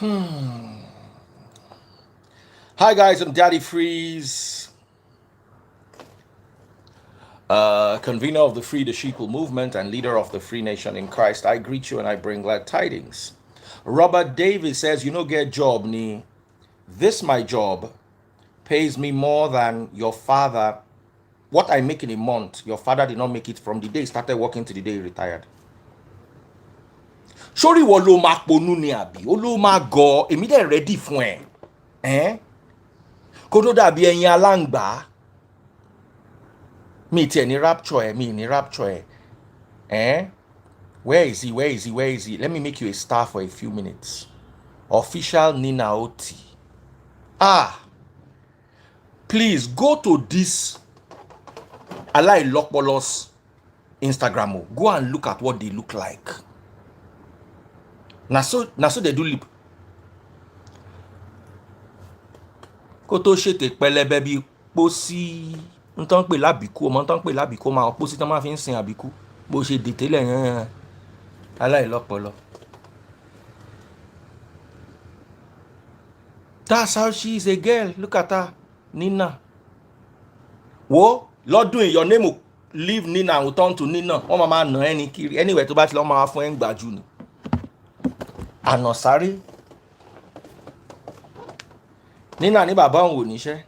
Hi guys, I'm Daddy Freeze, convener of the Free the Sheeple movement and leader of the Free Nation in Christ. I greet you and I bring glad tidings. Robert Davis says, "You no get job ni. This my job pays me more than your father. What I make in a month, your father did not make it from the day he started working to the day he retired." Sori wo lo ma ponu ni abi, o lo ma go, èmi dẹ̀ ready fún ẹ. Kó tó dàbí ẹyin alangba. Me tiẹ̀ ní rapture, me ní rapture. Where is he? Where is he? Where is he? Let me make you a star for a few minutes. Official Nina Oti. Please go to this Alai Lokpolos Instagram. Go and look at what they look like. Na so they do lip. Kó tó ṣètè pẹlẹbẹ bí pósí ntán pè lábìkú, ọmọ ntán pè lábìkú máa pósí tán máa fi ń sin àbíkú. Bó ṣe dètélẹ̀ yẹn Alai Lokpolo. That's how she is a girl. Look at her. Nina. Wo, lọ́dún your name will leave Nina and will turn to Nina. Wọ́n máa nà ẹni kiri. Anyway, tó bá ti lọ́ máa fún ẹ ń gbàjú ni. Àná sáré. Nina ní bàbá òun ò níṣẹ́.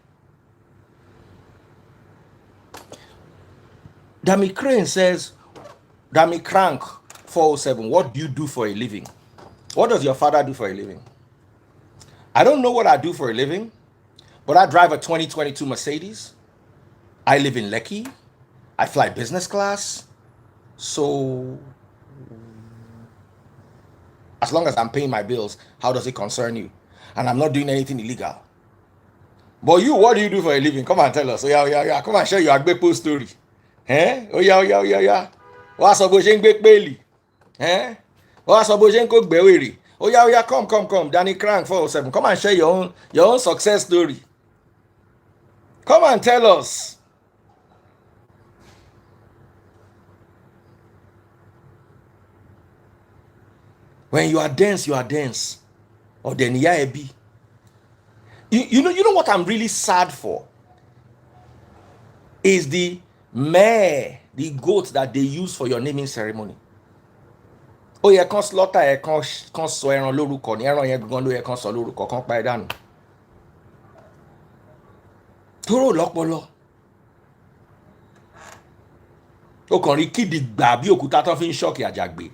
Dami Crane says, Dami Crank 407, what do you do for a living? What does your father do for a living? I don't know what I do for a living, but I drive a 2022 Mercedes. I live in Lekki. I fly business class. So, as long as I'm paying my bills, how does it concern you? And I'm not doing anything illegal. But you, what do you do for a living? Come and tell us. Oh, yeah. Come and share your Agbepo story. Oh, yeah. What's up, Bojeng Bekbeli? What's up, Bojeng Cook Bewiri? Oh, yeah, come. Danny Crank 407. Come and share your own success story. Come and tell us. When you are dense, you are dense. Or then yeah, be. You know what I'm really sad for? Is the mare, the goat that they use for your naming ceremony. Oh yeah, kan slaughter ẹ kan sọ ẹran lórúkọ ni ẹran yẹn gangan ló yẹ kan sọ lórúkọ kan pa ẹ dànù. Tóró lọ́pọlọ. Ó kàn rí kídì gbà bí òkúta tán fi ń ṣọ́ọ̀kì àjàgbé.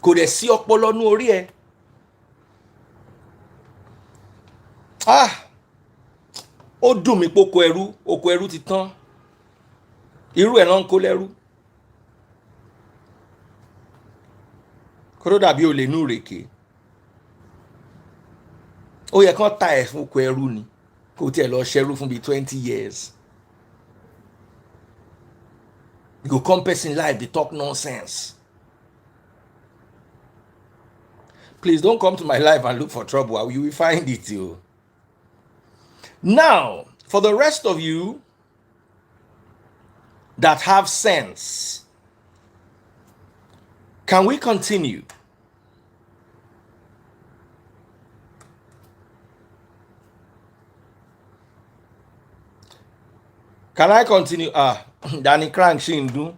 Kò dẹ̀ sí ọpọlọ nú orí ẹ. Ó dùn mí pé oko ẹrú ti tán. Irú ẹ̀ náà ń kó lẹ́rú. Kó tó dàbí olè nú rèké. Ó yẹ kán ta ẹ̀ fún oko ẹrú ni. Kó tiẹ̀ lọ ṣẹrú fún bíi 20 years. You go come person live, they talk nonsense. Please don't come to my life and look for trouble. You will find it, you. Now, for the rest of you that have sense, can we continue? Can I continue? Danny Crank Shindu.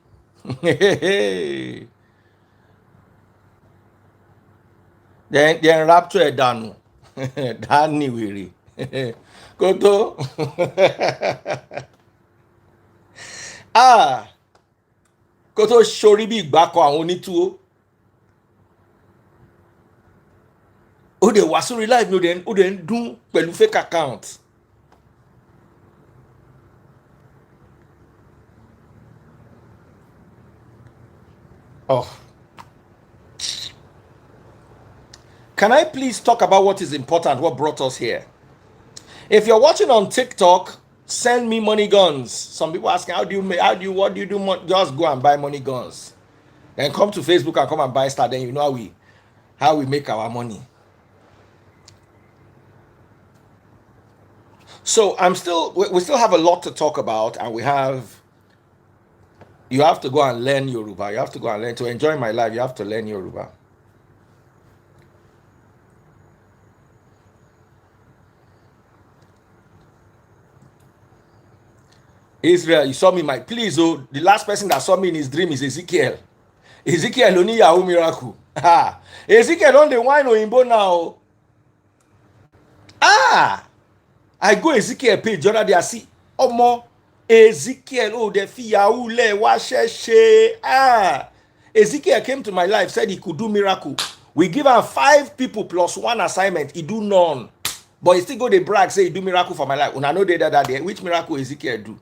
Then rapture Danu. Danny Weary. Koto. Koto sori bí ìgbàkọ àwọn onítúwó. Ó dẹ̀ wá sórí live ní ó dẹ̀ ń dún pẹ̀lú fake account. Can I please talk about what is important, what brought us here? If you're watching on TikTok, send me money guns. Some people asking, what do you do? Just go and buy money guns. Then come to Facebook and come and buy Star. Then you know how we make our money. So we still have a lot to talk about, and you have to go and learn Yoruba. You have to go and learn to enjoy my life. You have to learn Yoruba. Israel, you saw me, my please. Oh, the last person that saw me in his dream is Ezekiel. Ezekiel only Yahoo miracle. Ah, Ezekiel on the wine oyinbo now. Ah, I go Ezekiel page the other day. I see Omo Ezekiel. Oh, the fi Yahoo le wa she. Ah, Ezekiel came to my life, said he could do miracle. We give him 5 people plus 1 assignment. He do none. But he still go dey brag, say he do miracle for my life. Una know that day. Which miracle Ezekiel do?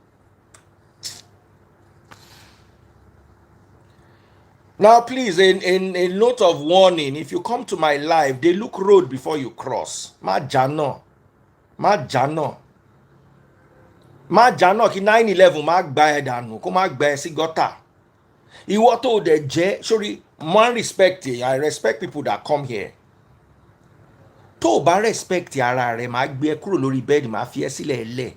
Now, please, in a note of warning, if you come to my life, they look road before you cross. Ma jano. Ma jano. Ma jano ki 9/11 ma gba ẹ dànù kó má gba ẹ sí gọ́tà. Ìwọ tó dẹ̀ jẹ́, sorry, man respect you. I respect people that come here. Tó bá respect ara rẹ̀, máa gbé ẹ kúrò lórí bẹ́ẹ̀dì, máa fi ẹ sílẹ̀ ẹlẹ̀.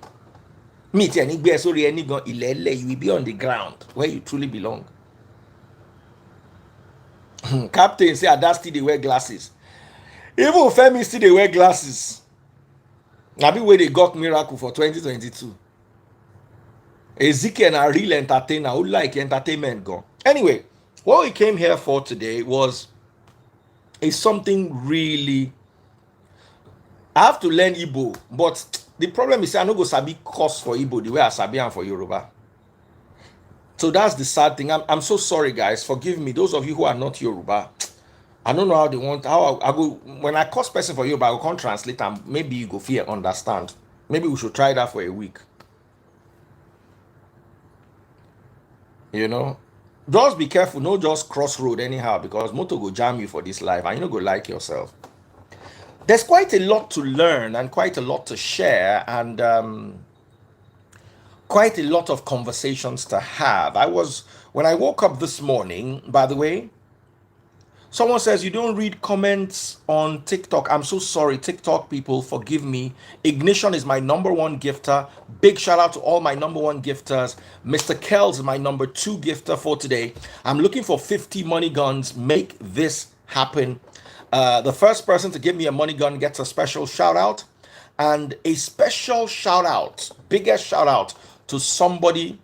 Mi tiẹ̀ ní gbé ẹ sórí ẹni gan ilẹ̀ ẹlẹ̀, you will be on the ground where you truly belong. Captain say Ada still dey wear glasses. Even Femi still dey wear glasses. Na be wey dey got miracle for 2022. Ezekiel na real entertainer who like entertainment gan. Anyway, what we came here for today is something really. I have to learn Igbo, but the problem is I no go sabi course for Igbo the way I sabi am for Yoruba. So that's the sad thing. I'm so sorry, guys. Forgive me. Those of you who are not Yoruba, I don't know how they want. How I go when I course person for Yoruba, I can't translate and maybe you go fear understand. Maybe we should try that for a week. You know, just be careful. No, just cross road anyhow because motor go jam you for this life, and you no go like yourself. There's quite a lot to learn and quite a lot to share, and quite a lot of conversations to have. When I woke up this morning, by the way, someone says you don't read comments on TikTok. I'm so sorry, TikTok people, forgive me. Ignition is my #1 gifter. Big shout out to all my #1 gifters. Mr. Kells is my #2 gifter for today. I'm looking for 50 money guns. Make this happen. The first person to give me a money gun gets a special shout out, and a special shout out, biggest shout out to somebody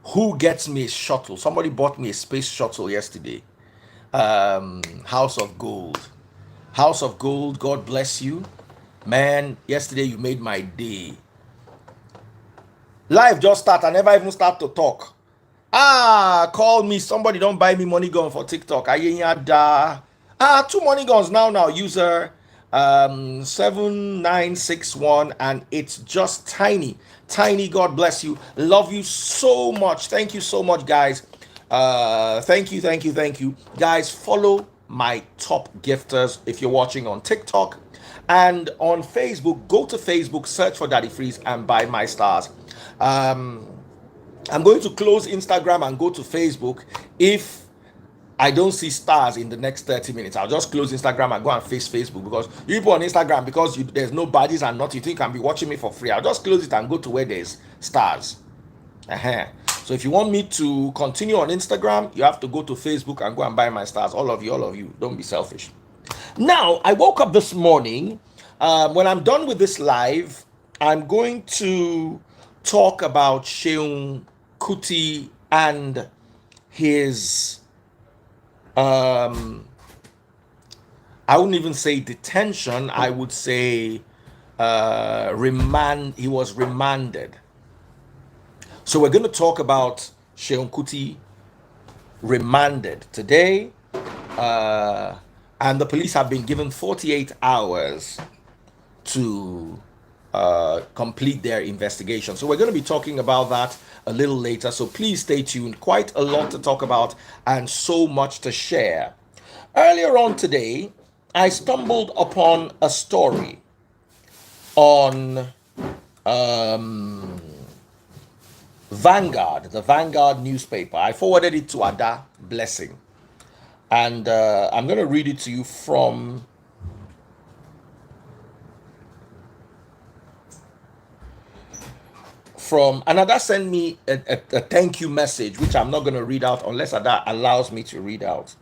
who gets me a shuttle. Somebody bought me a space shuttle yesterday. House of Gold. House of Gold, God bless you. Man, yesterday you made my day. Life just start. I never even start to talk. Call me. Somebody don't buy me money gun for TikTok. 2 money guns now. User 7961, and it's just tiny. God bless you. Love you so much. Thank you so much, guys. Thank you, guys. Follow my top gifters if you're watching on TikTok and on Facebook. Go to Facebook, search for Daddy Freeze, and buy my stars. I'm going to close Instagram and go to Facebook if I don't see stars in the next 30 minutes. I'll just close Instagram and go and face Facebook, because you people on Instagram, because there's no badges and nothing, you think you can be watching me for free. I'll just close it and go to where there's stars. So if you want me to continue on Instagram, you have to go to Facebook and go and buy my stars. All of you, don't be selfish. Now, I woke up this morning. When I'm done with this live, I'm going to talk about Seun Kuti and his I wouldn't even say detention. I would say he was remanded. So we're going to talk about Seun Kuti remanded today, and the police have been given 48 hours to complete their investigation. So we're going to be talking about that a little later, so please stay tuned. Quite a lot to talk about and so much to share. Earlier on today, I stumbled upon a story on Vanguard, the Vanguard newspaper. I forwarded it to Ada Blessing, and I'm going to read it to you from and Ada sent me a thank you message, which I'm not going to read out unless Ada allows me to read out.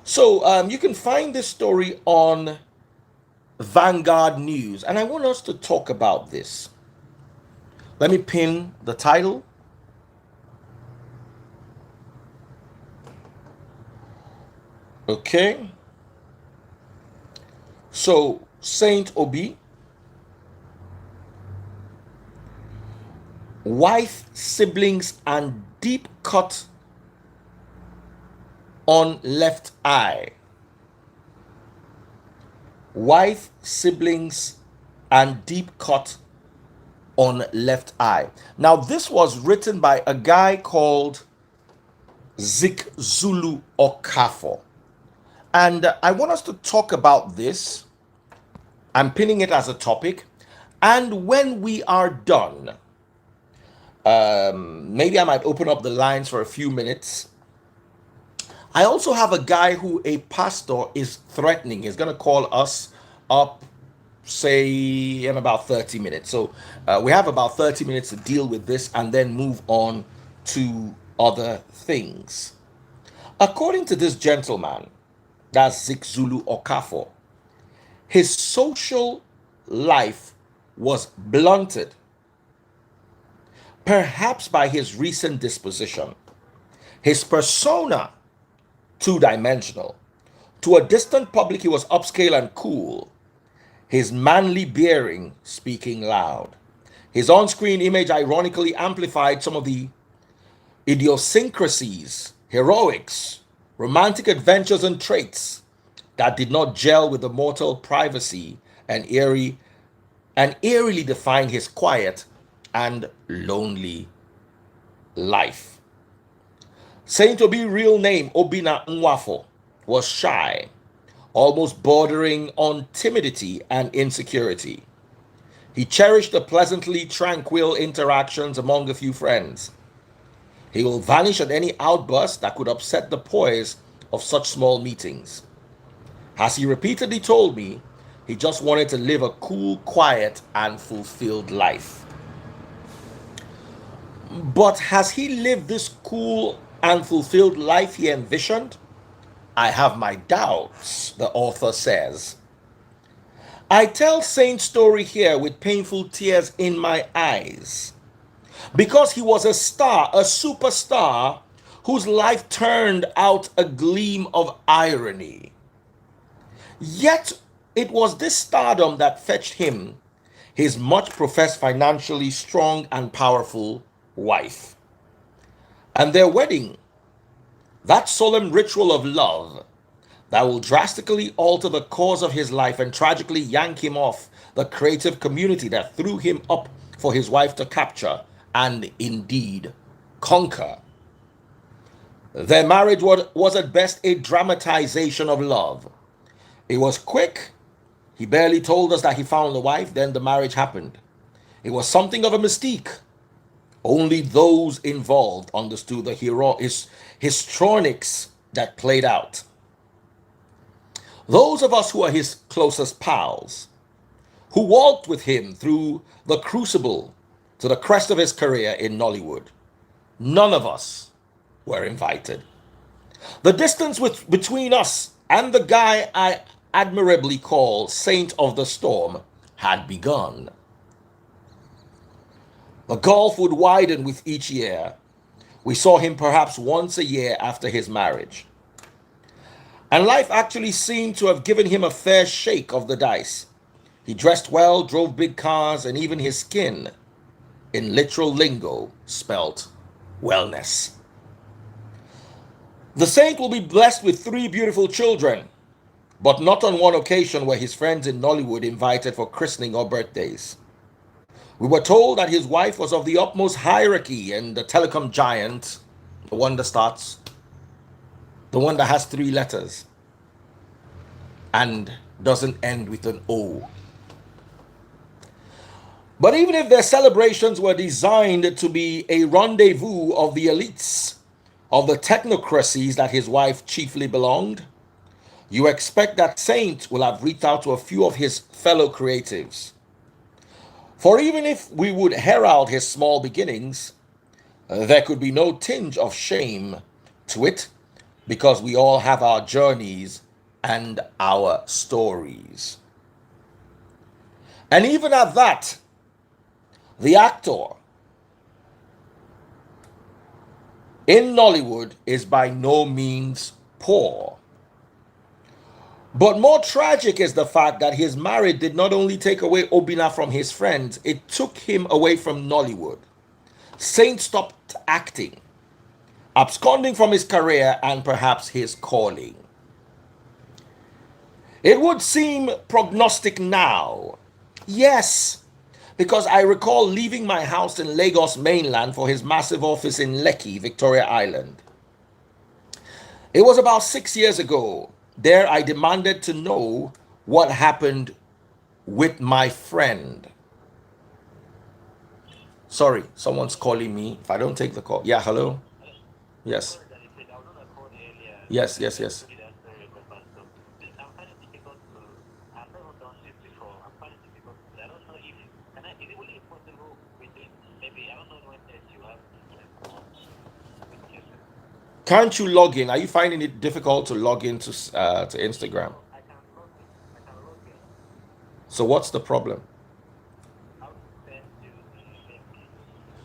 So you can find this story on Vanguard News, and I want us to talk about this. Let me pin the title. Okay. So, Saint Obi, wife, siblings, and deep cut on left eye. Wife, siblings, and deep cut on left eye. Now, this was written by a guy called Zulu Okafor. And I want us to talk about this. I'm pinning it as a topic. And when we are done, maybe I might open up the lines for a few minutes. I also have a guy who a pastor is threatening. He's going to call us up, say, in about 30 minutes. So we have about 30 minutes to deal with this and then move on to other things. According to this gentleman, that's Zulu Okafor, his social life was blunted, perhaps by his recent disposition. His persona, two-dimensional. To a distant public, he was upscale and cool. His manly bearing speaking loud. His on-screen image ironically amplified some of the idiosyncrasies, heroics, romantic adventures, and traits that did not gel with the mortal privacy and eerily define his quiet and lonely life. Saint Obi's real name, Obinna Nwafo, was shy, almost bordering on timidity and insecurity. He cherished the pleasantly tranquil interactions among a few friends. He will vanish at any outburst that could upset the poise of such small meetings. As he repeatedly told me, he just wanted to live a cool, quiet, and fulfilled life. But has he lived this cool and fulfilled life he envisioned? I have my doubts, the author says. I tell Saint's story here with painful tears in my eyes, because he was a star, a superstar, whose life turned out a gleam of irony. Yet it was this stardom that fetched him his much professed financially strong and powerful wife. And their wedding, that solemn ritual of love that will drastically alter the course of his life and tragically yank him off the creative community that threw him up for his wife to capture and indeed conquer. Their marriage was at best a dramatization of love. It was quick. He barely told us that he found a wife, then the marriage happened. It was something of a mystique. Only those involved understood the histrionics that played out. Those of us who are his closest pals, who walked with him through the crucible to the crest of his career in Nollywood, none of us were invited. The distance between us and the guy I admirably call Saint of the Storm had begun. The gulf would widen with each year. We saw him perhaps once a year after his marriage. And life actually seemed to have given him a fair shake of the dice. He dressed well, drove big cars, and even his skin, in literal lingo, spelt wellness. The saint will be blessed with 3 beautiful children, but not on one occasion were his friends in Nollywood invited for christening or birthdays. We were told that his wife was of the utmost hierarchy and the telecom giant, the one that starts, the one that has 3 letters and doesn't end with an O. But even if their celebrations were designed to be a rendezvous of the elites, of the technocracies that his wife chiefly belonged, you expect that Saint will have reached out to a few of his fellow creatives. For even if we would herald his small beginnings, there could be no tinge of shame to it, because we all have our journeys and our stories. And even at that, the actor, in Nollywood is by no means poor. But more tragic is the fact that his marriage did not only take away Obina from his friends, it took him away from Nollywood. Saint stopped acting, absconding from his career and perhaps his calling. It would seem prognostic now. Yes, because I recall leaving my house in Lagos mainland for his massive office in Lekki, Victoria Island. It was about 6 years ago. There I demanded to know what happened with my friend. Sorry, someone's calling me. If I don't take the call. Yeah, hello? Yes. Yes, yes, yes. Can't you log in? Are you finding it difficult to log into to Instagram? So what's the problem?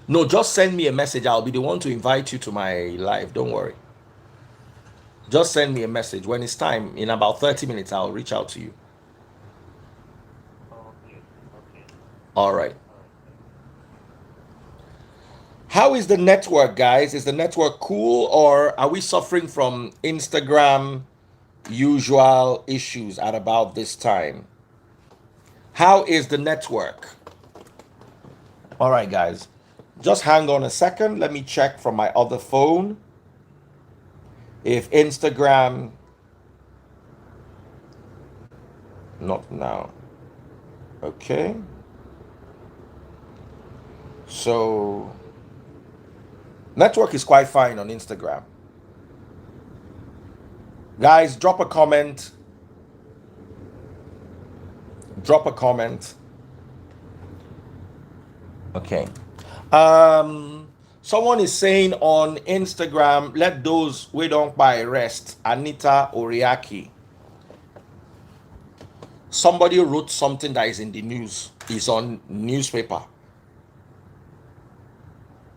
No, just send me a message. I'll be the one to invite you to my live. Don't worry. Just send me a message. When it's time, in about 30 minutes, I'll reach out to you. All right. How is the network, guys? Is the network cool, or are we suffering from Instagram usual issues at about this time? How is the network? All right, guys. Just hang on a second. Let me check from my other phone if Instagram. Not now. Okay. So, network is quite fine on Instagram. Guys, drop a comment. Drop a comment. Okay. Someone is saying on Instagram, let those we don't buy rest. Anita Oriaki. Somebody wrote something that is in the news, is on newspaper.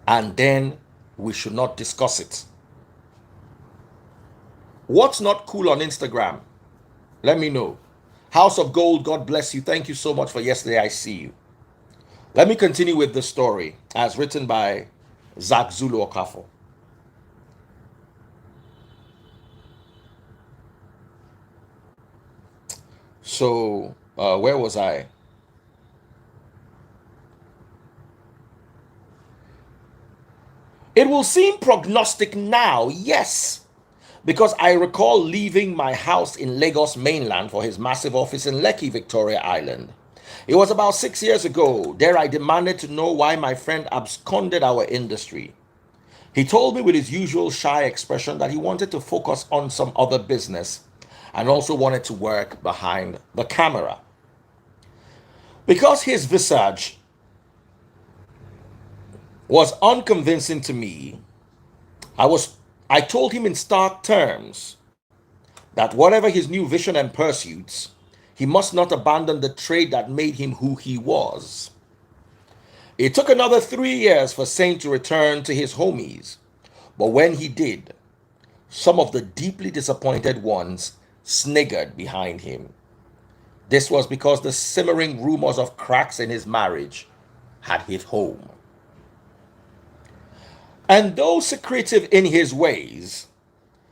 And then we should not discuss it. What's not cool on Instagram? Let me know. House of Gold, God bless you. Thank you so much for yesterday. I see you. Let me continue with the story as written by Zulu Okafor. So, where was I? It will seem prognostic now, yes, because I recall leaving my house in Lagos mainland for his massive office in Lekki, Victoria Island. It was about 6 years ago. There I demanded to know why my friend absconded our industry. He told me with his usual shy expression that he wanted to focus on some other business and also wanted to work behind the camera. Because his visage was unconvincing to me, I told him in stark terms that whatever his new vision and pursuits, he must not abandon the trade that made him who he was. It took another 3 years for Saint to return to his homies, but when he did, some of the deeply disappointed ones sniggered behind him. This was because the simmering rumors of cracks in his marriage had hit home. And though secretive in his ways,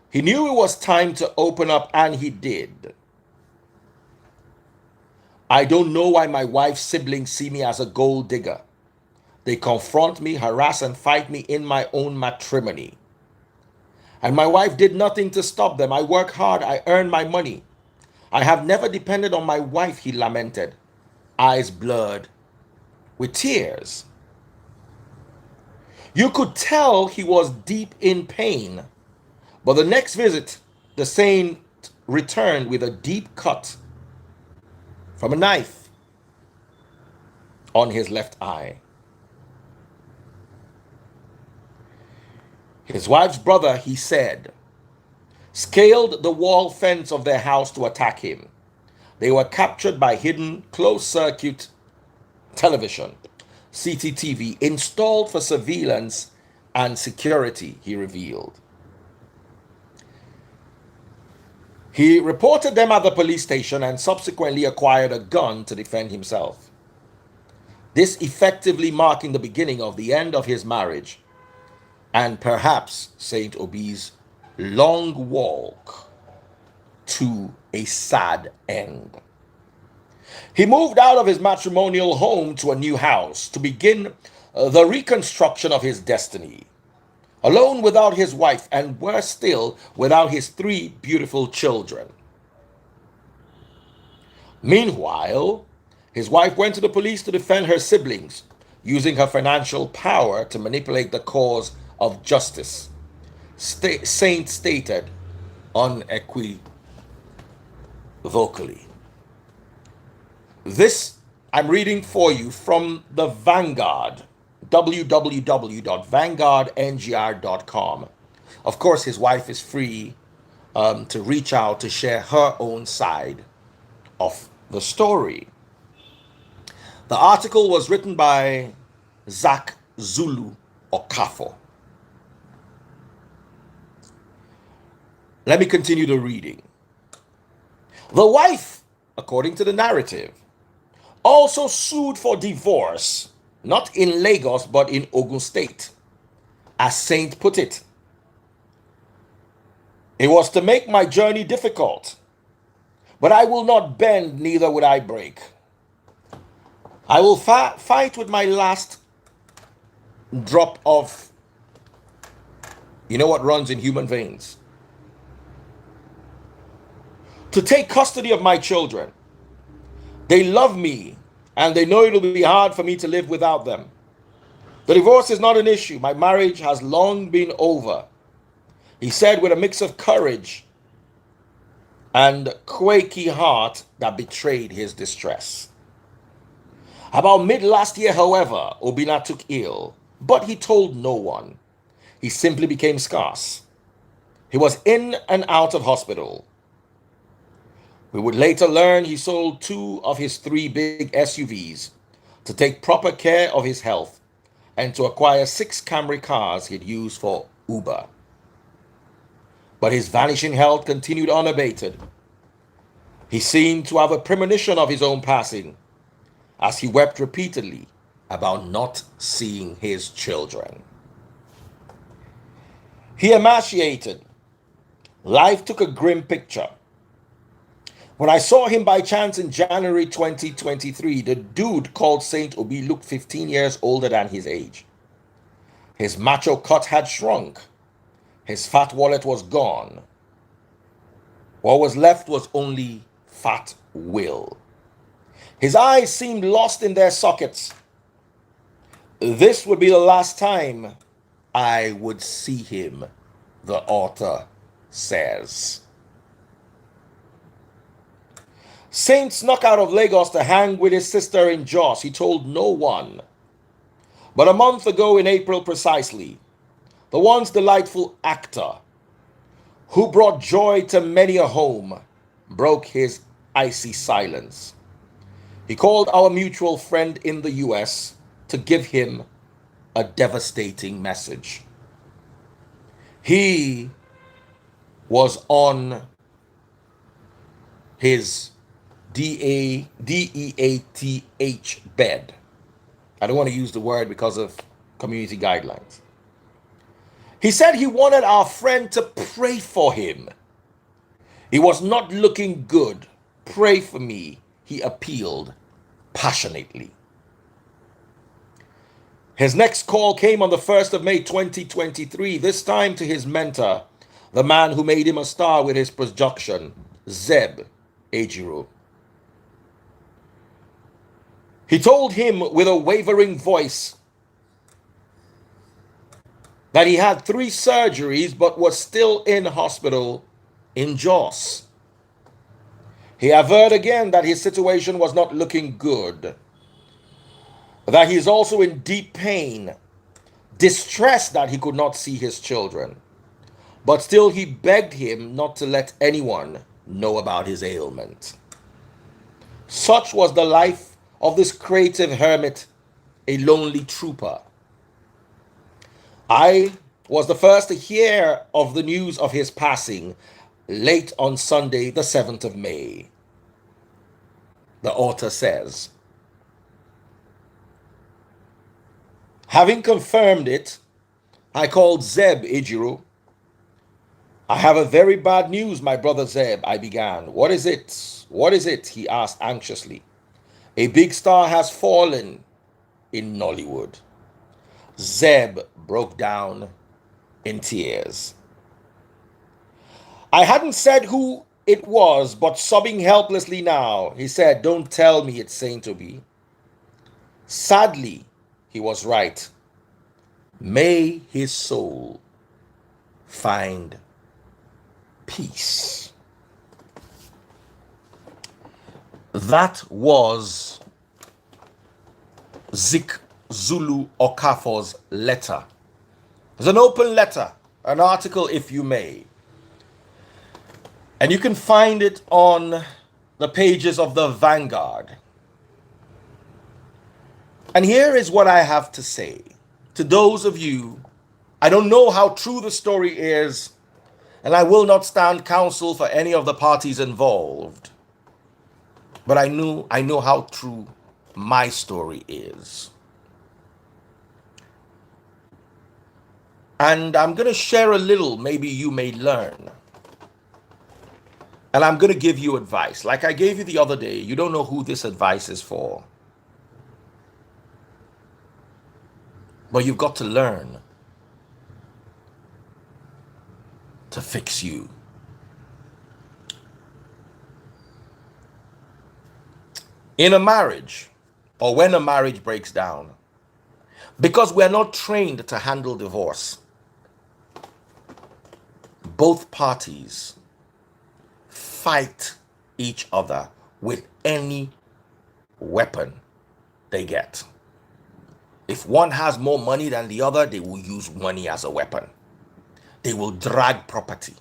he knew it was time to open up, and he did. I don't know why my wife's siblings see me as a gold digger. They confront me, harass, and fight me in my own matrimony. And my wife did nothing to stop them. I work hard, I earn my money. I have never depended on my wife, he lamented, eyes blurred with tears. You could tell he was deep in pain. But the next visit, the saint returned with a deep cut from a knife on his left eye. His wife's brother, he said, scaled the wall fence of their house to attack him. They were captured by hidden closed-circuit television, CCTV, installed for surveillance and security, he revealed. He reported them at the police station and subsequently acquired a gun to defend himself. This effectively marking the beginning of the end of his marriage and perhaps Saint Obi's long walk to a sad end. He moved out of his matrimonial home to a new house to begin the reconstruction of his destiny, alone without his wife and worse still, without his 3 beautiful children. Meanwhile, his wife went to the police to defend her siblings, using her financial power to manipulate the cause of justice. Saint stated unequivocally. This I'm reading for you from the Vanguard, www.vanguardngr.com. Of course, his wife is free to reach out to share her own side of the story. The article was written by Zulu Okafor. Let me continue the reading. The wife, according to the narrative, also sued for divorce, not in Lagos but in Ogun State, as Saint put it. It was to make my journey difficult, but I will not bend, neither would I break. I will fight with my last drop of, you know what runs in human veins, to take custody of my children. They love me, and they know it'll be hard for me to live without them. The divorce is not an issue. My marriage has long been over, he said with a mix of courage and quaky heart that betrayed his distress. About mid last year, however, Obinna took ill, but he told no one. He simply became scarce. He was in and out of hospital. We would later learn he sold 2 of his 3 big SUVs to take proper care of his health and to acquire 6 Camry cars he'd use for Uber. But his vanishing health continued unabated. He seemed to have a premonition of his own passing, as he wept repeatedly about not seeing his children. He emaciated. Life took a grim picture. When I saw him by chance in January 2023, the dude called Saint Obi looked 15 years older than his age. His macho cut had shrunk. His fat wallet was gone. What was left was only fat will. His eyes seemed lost in their sockets. This would be the last time I would see him, the author says. Saint snuck out of Lagos to hang with his sister in Jos. He told no one. But a month ago in April precisely, the once delightful actor who brought joy to many a home broke his icy silence. He called our mutual friend in the US to give him a devastating message. He was on his DEATH bed. I don't want to use the word because of community guidelines. He said he wanted our friend to pray for him. He was not looking good. Pray for me, he appealed passionately. His next call came on the 1st of May 2023, this time to his mentor, the man who made him a star with his production, Zeb Ejiro. He told him with a wavering voice that he had 3 surgeries but was still in hospital in Jos. He averred again that his situation was not looking good, that he is also in deep pain, distressed that he could not see his children. But still he begged him not to let anyone know about his ailment. Such was the life of this creative hermit, a lonely trooper. I was the first to hear of the news of his passing late on Sunday, the 7th of May. The author says, having confirmed it, I called Zeb Ejiro. I have a very bad news, my brother Zeb, I began. What is it? What is it? He asked anxiously. A big star has fallen in Nollywood. Zeb broke down in tears. I hadn't said who it was, but sobbing helplessly now, he said, don't tell me it's Saint Obi. Sadly, he was right. May his soul find peace. That was Zulu Okafor's letter. It's an open letter, an article, if you may. And you can find it on the pages of the Vanguard. And here is what I have to say to those of you. I don't know how true the story is, and I will not stand counsel for any of the parties involved. But I know how true my story is. And I'm going to share a little, maybe you may learn. And I'm going to give you advice. Like I gave you the other day, you don't know who this advice is for. But you've got to learn to fix you. In a marriage, or when a marriage breaks down, because we're not trained to handle divorce, both parties fight each other with any weapon they get. If one has more money than the other, they will use money as a weapon. They will drag property.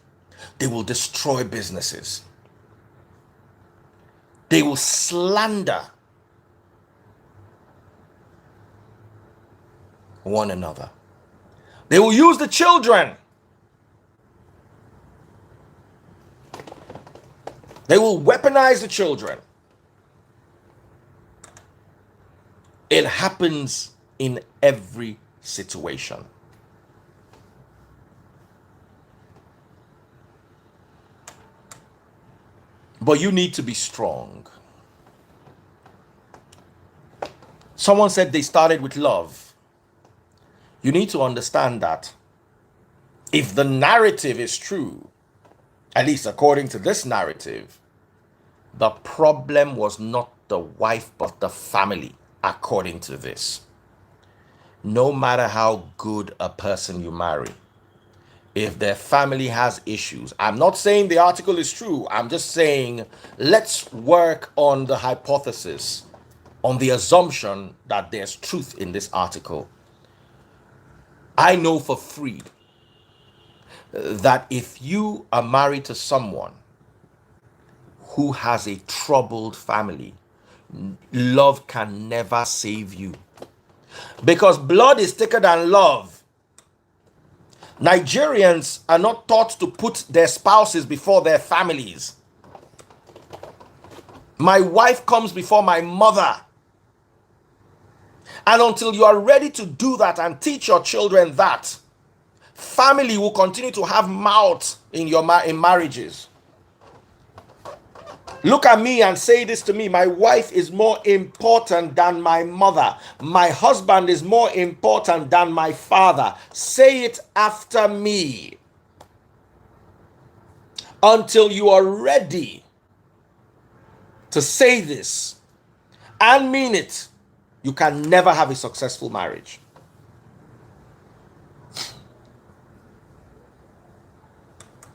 They will destroy businesses. They will slander one another. They will use the children. They will weaponize the children. It happens in every situation. But you need to be strong. Someone said they started with love. You need to understand that if the narrative is true, at least according to this narrative, the problem was not the wife but the family, according to this. No matter how good a person you marry, if their family has issues, I'm not saying the article is true, I'm just saying let's work on the hypothesis, on the assumption that there's truth in this article. I know for free that if you are married to someone who has a troubled family, love can never save you. Because blood is thicker than love. Nigerians are not taught to put their spouses before their families. My wife comes before my mother. And until you are ready to do that and teach your children that, family will continue to have mouths in marriages. Look at me and say this to me. My wife is more important than my mother. My husband is more important than my father. Say it after me. Until you are ready to say this and mean it, you can never have a successful marriage.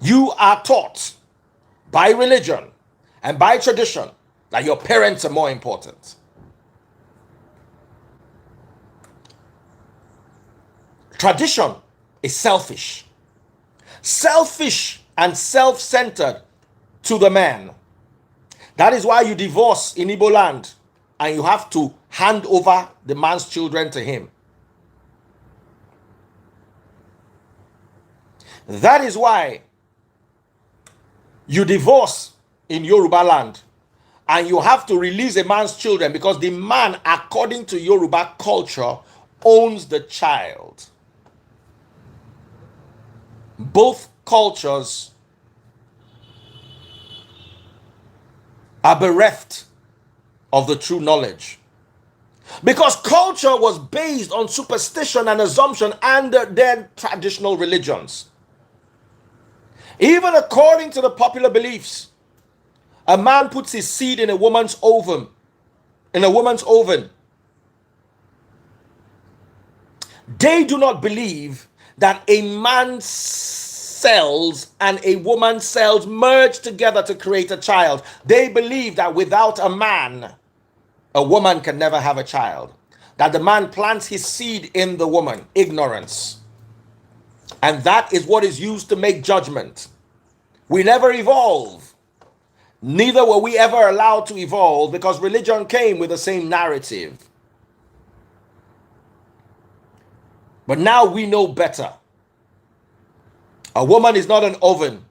You are taught by religion and by tradition that your parents are more important. Tradition is selfish. Selfish and self-centered to the man. That is why you divorce in Igbo land and you have to hand over the man's children to him. That is why you divorce in Yoruba land and you have to release a man's children, because the man, according to Yoruba culture, owns the child. Both cultures are bereft of the true knowledge, because culture was based on superstition and assumption and their traditional religions. Even according to the popular beliefs, a man puts his seed in a woman's ovum. They do not believe that a man's cells and a woman's cells merge together to create a child. They believe that without a man, a woman can never have a child. That the man plants his seed in the woman. Ignorance. And that is what is used to make judgment. We never evolve. Neither were we ever allowed to evolve, because religion came with the same narrative. But now we know better. A woman is not an oven.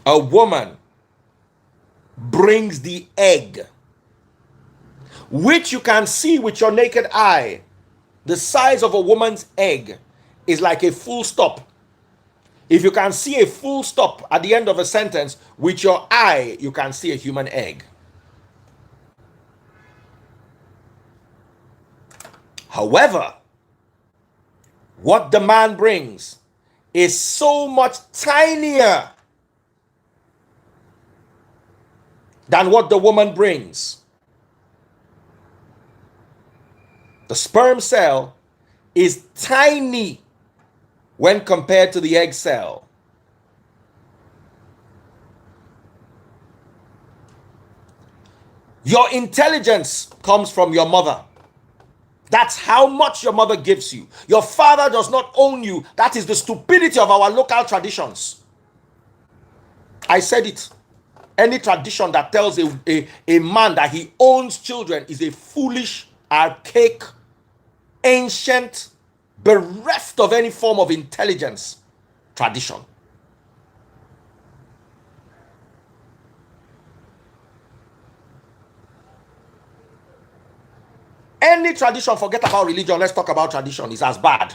A woman brings the egg, which you can see with your naked eye. The size of a woman's egg is like a full stop. If you can see a full stop at the end of a sentence with your eye, you can see a human egg. However, what the man brings is so much tinier than what the woman brings. The sperm cell is tiny when compared to the egg cell. Your intelligence comes from your mother. That's how much your mother gives you. Your father does not own you. That is the stupidity of our local traditions. I said it. Any tradition that tells a man that he owns children is a foolish, archaic, ancient, bereft of any form of intelligence tradition. Any tradition, forget about religion, let's talk about tradition, is as bad.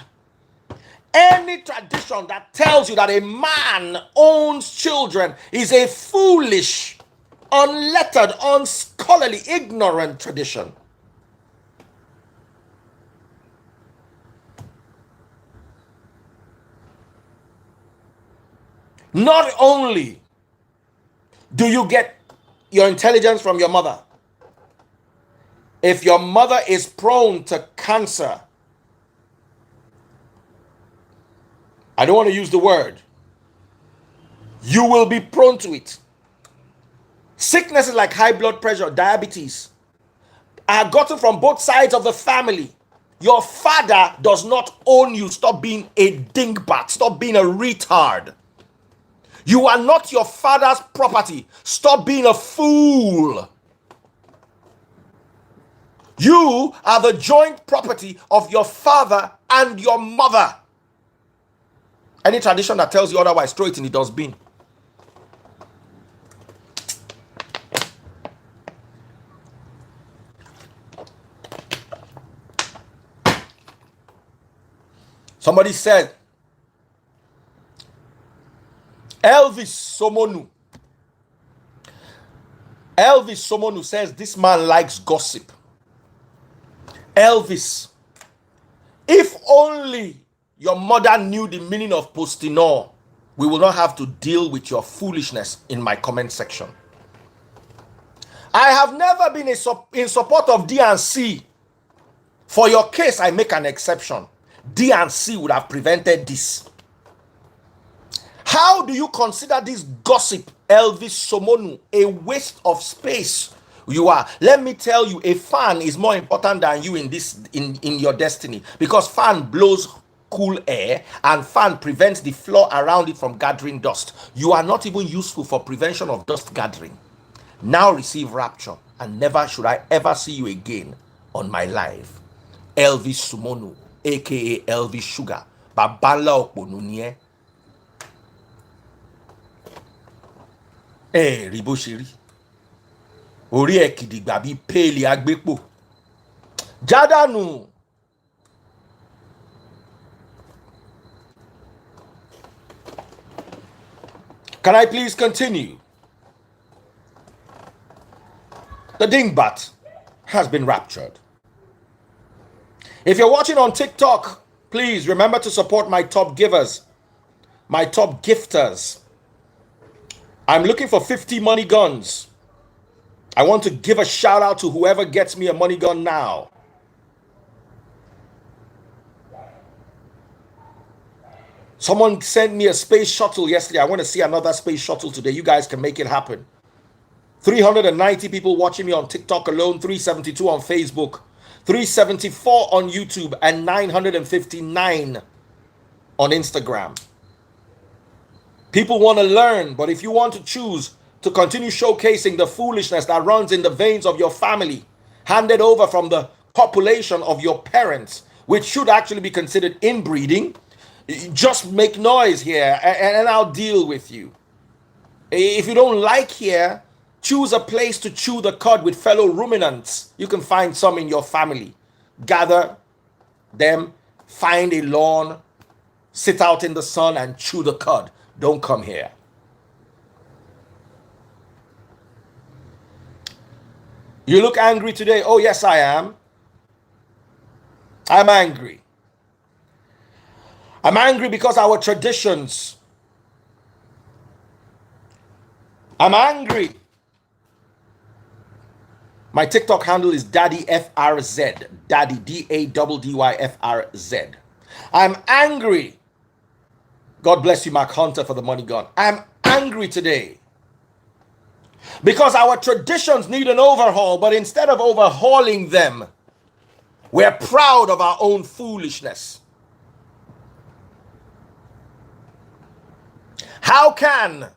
Any tradition that tells you that a man owns children is a foolish, unlettered, unscholarly, ignorant tradition. Not only do you get your intelligence from your mother, if your mother is prone to cancer, I don't want to use the word, you will be prone to it. Sicknesses like high blood pressure, diabetes, are gotten from both sides of the family. Your father does not own you. Stop being a dingbat. Stop being a retard. You are not your father's property. Stop being a fool. You are the joint property of your father and your mother. Any tradition that tells you otherwise, throw it in the dustbin. Somebody said, Elvis Somonu says this man likes gossip. Elvis, if only your mother knew the meaning of postinor, we will not have to deal with your foolishness in my comment section. I have never been in support of D&C. For your case, I make an exception. D&C would have prevented this. How do you consider this gossip, Elvis Somonu, a waste of space? You are. Let me tell you, a fan is more important than you in your destiny, because fan blows cool air and fan prevents the floor around it from gathering dust. You are not even useful for prevention of dust gathering. Now receive rapture, and never should I ever see you again on my life. Elvis Somonu. aka LV Sugar. Babala òpònú ni ẹ́. Rí bó ṣe rí. Orí ẹ̀ kìdìgbà bíi péèlì agbépo. Jádànù. Can I please continue? The dingbat has been raptured. If you're watching on TikTok, please remember to support my top givers, my top gifters. I'm looking for 50 money guns. I want to give a shout out to whoever gets me a money gun now. Someone sent me a space shuttle yesterday. I want to see another space shuttle today. You guys can make it happen. 390 people watching me on TikTok alone, 372 on Facebook, 374 on YouTube, and 959 on Instagram. People want to learn, but if you want to choose to continue showcasing the foolishness that runs in the veins of your family, handed over from the population of your parents, which should actually be considered inbreeding, just make noise here and I'll deal with you. If you don't like here, choose a place to chew the cud with fellow ruminants. You can find some in your family. Gather them, find a lawn, sit out in the sun and chew the cud. Don't come here. You look angry today. Oh, yes, I am. I'm angry. I'm angry because our traditions. I'm angry. My TikTok handle is Daddy FRZ. Daddy DADDYFRZ. I'm angry. God bless you, Mark Hunter, for the money gun. I'm angry today because our traditions need an overhaul, but instead of overhauling them, we're proud of our own foolishness. How can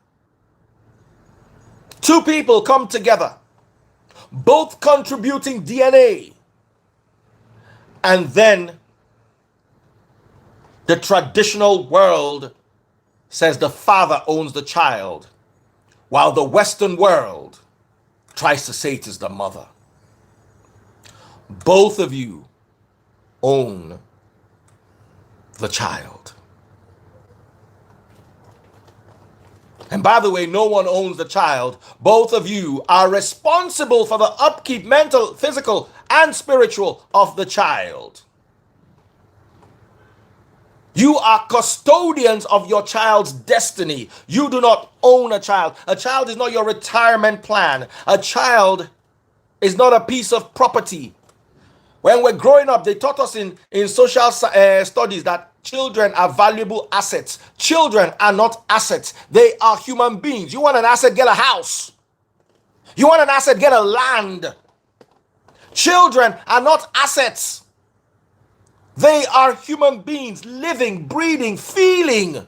two people come together, both contributing DNA, and then the traditional world says the father owns the child, while the Western world tries to say it is the mother? Both of you own the child. And by the way, no one owns the child. Both of you are responsible for the upkeep, mental, physical, and spiritual of the child. You are custodians of your child's destiny. You do not own a child. A child is not your retirement plan. A child is not a piece of property. When we're growing up, they taught us in social studies that children are valuable assets. Children are not assets. They are human beings. You want an asset, get a house. You want an asset, get a land. Children are not assets. They are human beings, living, breathing, feeling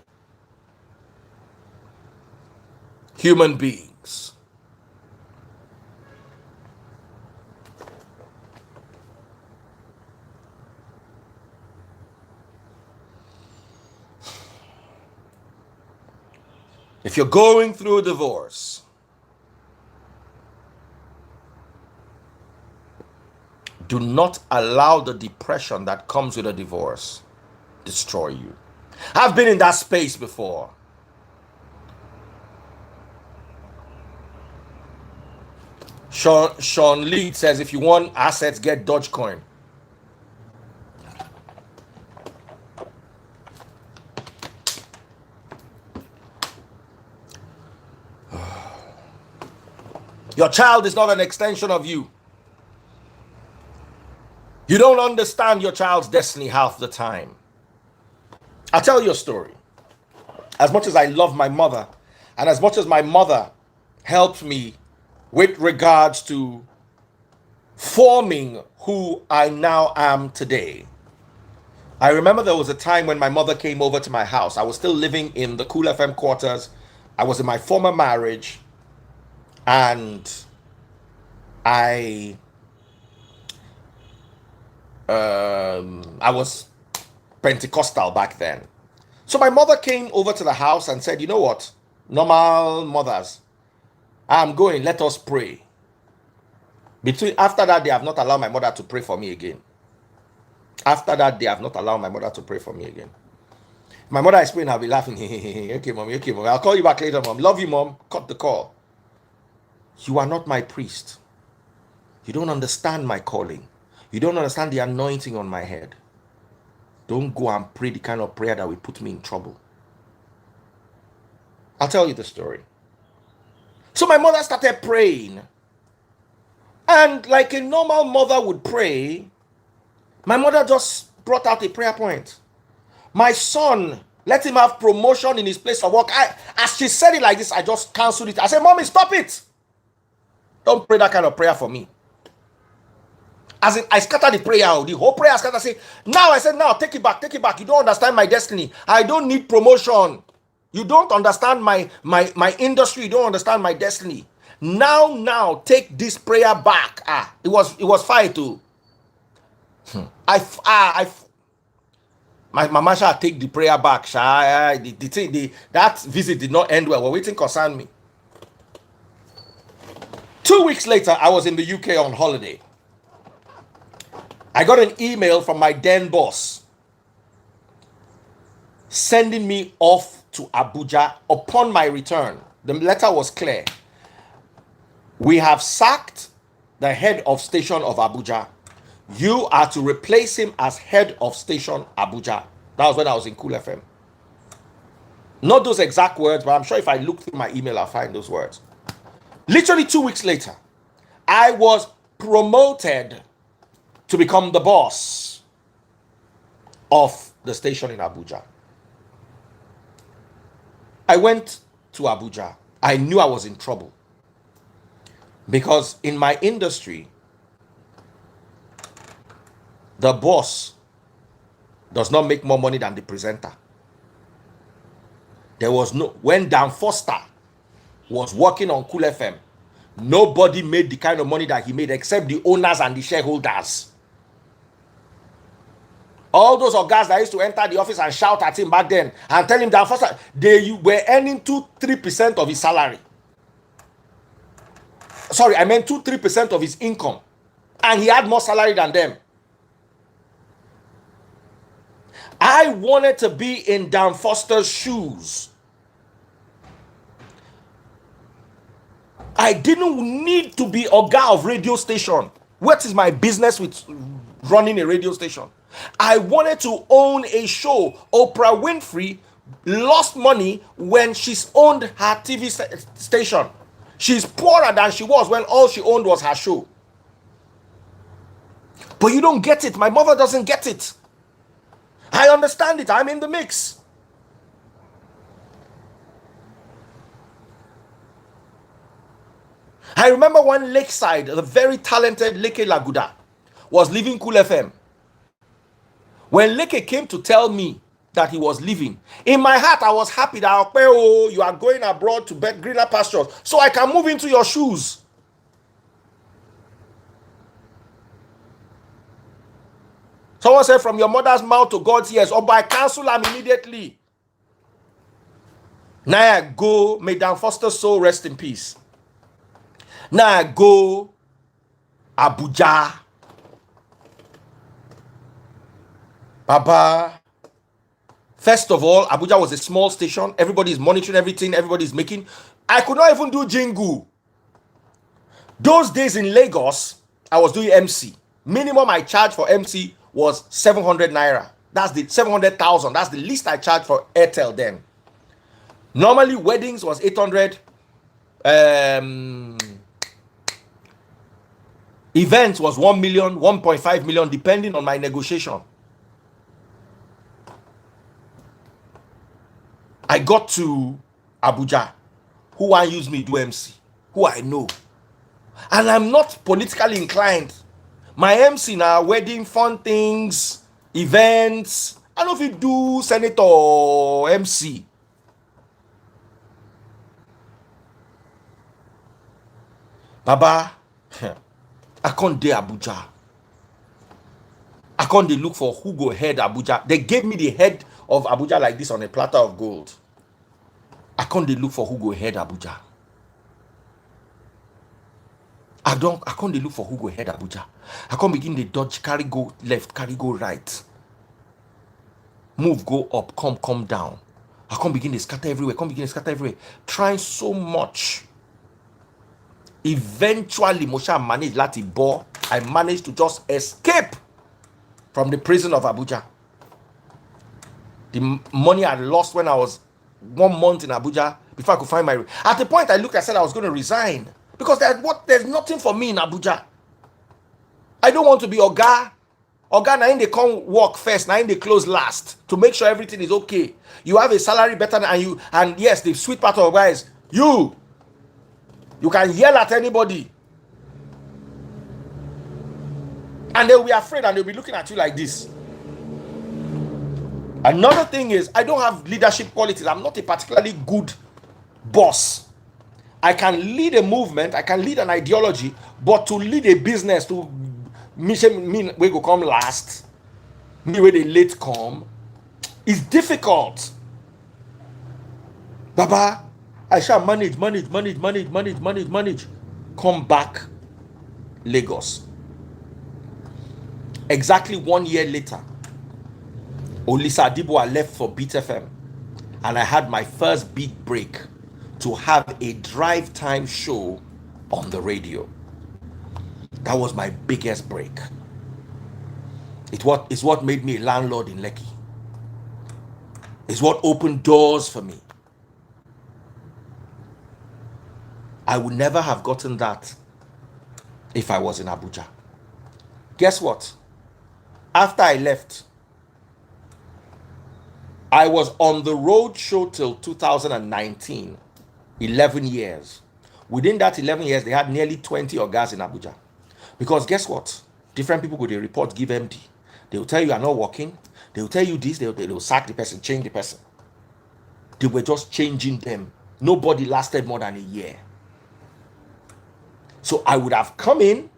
human beings. If you're going through a divorce, do not allow the depression that comes with a divorce destroy you. I've been in that space before. Sean Lee says, if you want assets, get Dogecoin. Your child is not an extension of you. You don't understand your child's destiny half the time. I'll tell you a story. As much as I love my mother, and as much as my mother helped me with regards to forming who I now am today, I remember there was a time when my mother came over to my house. I was still living in the Cool FM quarters. I was in my former marriage, and I was Pentecostal back then. So my mother came over to the house and said, you know what? Normal mothers, I'm going, let us pray. After that, they have not allowed my mother to pray for me again. After that, they have not allowed my mother to pray for me again. My mother is praying, I'll be laughing. Okay, mommy, okay, mommy. I'll call you back later, mom. Love you, mom. Cut the call. You are not my priest. You don't understand my calling. You don't understand the anointing on my head. Don't go and pray the kind of prayer that will put me in trouble. I'll tell you the story. So my mother started praying. And like a normal mother would pray, my mother just brought out a prayer point. My son, let him have promotion in his place of work. As she said it like this, I just canceled it. I said, Mommy, stop it. Don't pray that kind of prayer for me. As in, I scattered the prayer, the whole prayer scattered. I said, now, take it back. You don't understand my destiny. I don't need promotion. You don't understand my industry. You don't understand my destiny. Now, take this prayer back. It was fine too. My mama shall take the prayer back. That visit did not end well. We're waiting concern me. 2 weeks later, I was in the UK on holiday. I got an email from my then boss sending me off to Abuja upon my return. The letter was clear. We have sacked the head of station of Abuja. You are to replace him as head of station Abuja. That was when I was in Cool FM. Not those exact words, but I'm sure if I look through my email, I'll find those words. Literally 2 weeks later, I was promoted to become the boss of the station in Abuja. I went to Abuja. I knew I was in trouble. Because in my industry, the boss does not make more money than the presenter. When Dan Foster was working on Cool FM, nobody made the kind of money that he made except the owners and the shareholders. All those guys that used to enter the office and shout at him back then and tell him that first they were earning 2-3% of his salary. Sorry, I meant 2-3% of his income. And he had more salary than them. I wanted to be in Dan Foster's shoes. I didn't need to be a guy of radio station. What is my business with running a radio station? I wanted to own a show. Oprah Winfrey lost money when she's owned her TV station. She's poorer than she was when all she owned was her show. But you don't get it. My mother doesn't get it. I understand it. I'm in the mix. I remember when Lakeside, the very talented Leke Laguda, was leaving Cool FM. When Leke came to tell me that he was leaving, in my heart I was happy that you are going abroad to bet greener pastures, so I can move into your shoes. Someone said, from your mother's mouth to God's ears, or by cancel them immediately. Now I go, may Dan Foster's soul rest in peace. Now I go Abuja. Baba. First of all, Abuja was a small station. Everybody is monitoring everything. Everybody is making. I could not even do jingle. Those days in Lagos, I was doing MC. Minimum I charged for MC was 700 naira. That's the 700,000. That's the least I charged for Airtel then. Normally, weddings was 800. Events was 1 million, 1.5 million, depending on my negotiation. I got to Abuja. Who want use me do MC? Who I know. And I'm not politically inclined. My MC now, wedding, fun things, events. I don't know if you do senator MC. Baba, I can't do Abuja. I can't they look for who go head Abuja. They gave me the head of Abuja like this on a platter of gold. I can't they look for who go head Abuja. I can't they look for who go head Abuja. I can't begin the dodge, carry go left, carry go right. Move, go up, come down. I can't begin to scatter everywhere, trying so much. Eventually, Moshe managed Lati Bo. I managed to just escape from the prison of Abuja. The money I lost when I was 1 month in Abuja before I could find my... At the point I said I was going to resign. Because there's nothing for me in Abuja. I don't want to be Oga. Oga, now they come work first, now they close last to make sure everything is okay. You have a salary better than you, and yes, the sweet part of Oga is you can yell at anybody, and they'll be afraid and they'll be looking at you like this. Another thing is, I don't have leadership qualities. I'm not a particularly good boss. I can lead a movement, I can lead an ideology, but to lead a business, to mean we go come last, me where they late come, is difficult. Baba, I shall manage. Come back, Lagos. Exactly 1 year later, Olisa Adiboa left for Beat FM, and I had my first big break to have a drive time show on the radio. That was my biggest break. It's what made me a landlord in Lekki. It's what opened doors for me. I would never have gotten that if I was in Abuja. Guess what? After I left, I was on the road show till 2019, 11 years. Within that 11 years, they had nearly 20 orgas in Abuja. Because guess what? Different people go, they report, give empty. They will tell you are not working. They will tell you this, they will sack the person, change the person. They were just changing them. Nobody lasted more than a year. So I would have come in,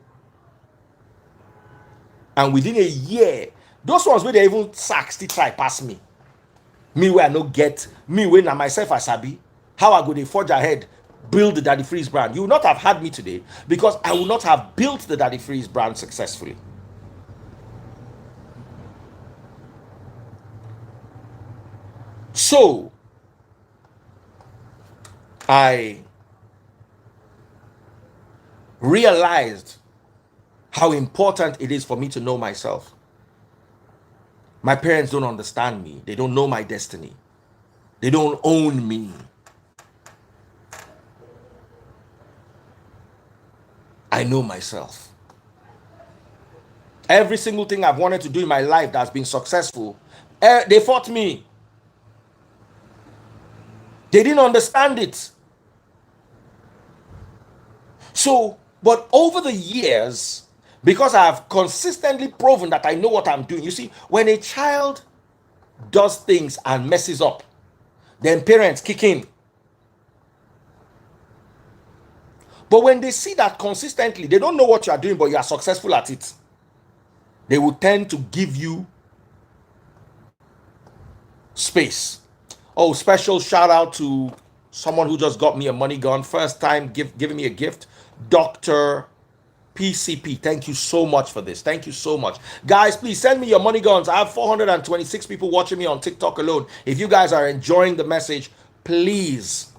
and within a year, those ones where they even sack, still try pass me. Me where I no get, me when I myself I sabi, how I go they forge ahead, build the Daddy Freeze brand. You would not have had me today because I would not have built the Daddy Freeze brand successfully. So I realized how important it is for me to know myself. My parents don't understand me. They don't know my destiny. They don't own me. I know myself. Every single thing I've wanted to do in my life that's been successful, they fought me. They didn't understand it. So, but over the years, because I have consistently proven that I know what I'm doing. You see, when a child does things and messes up, then parents kick in. But when they see that consistently, they don't know what you are doing, but you are successful at it, they will tend to give you space. Oh, special shout out to someone who just got me a money gun. First time giving me a gift. Dr. PCP, thank you so much for this. Thank you so much. Guys, please send me your money guns. I have 426 people watching me on TikTok alone. If you guys are enjoying the message, please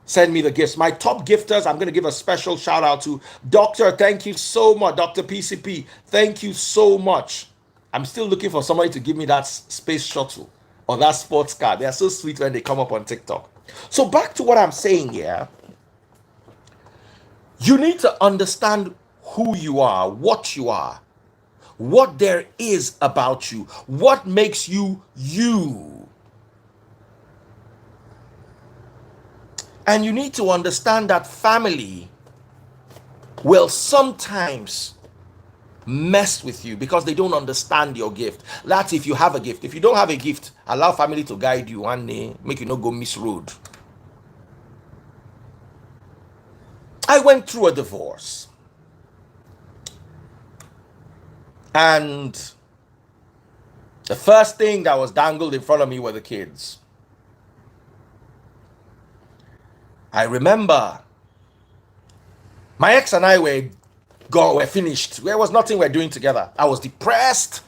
send me the gifts. My top gifters, I'm going to give a special shout out to Doctor. Thank you so much. Dr. PCP, thank you so much. I'm still looking for somebody to give me that space shuttle or that sports car. They are so sweet when they come up on TikTok. So back to what I'm saying here. You need to understand who you are, what there is about you, what makes you you. And you need to understand that family will sometimes mess with you because they don't understand your gift. That's if you have a gift. If you don't have a gift, allow family to guide you and make you not go miss road. I went through a divorce, and The first thing that was dangled in front of me were the kids. I remember my ex and I were finished. There was nothing we're doing together. I was depressed.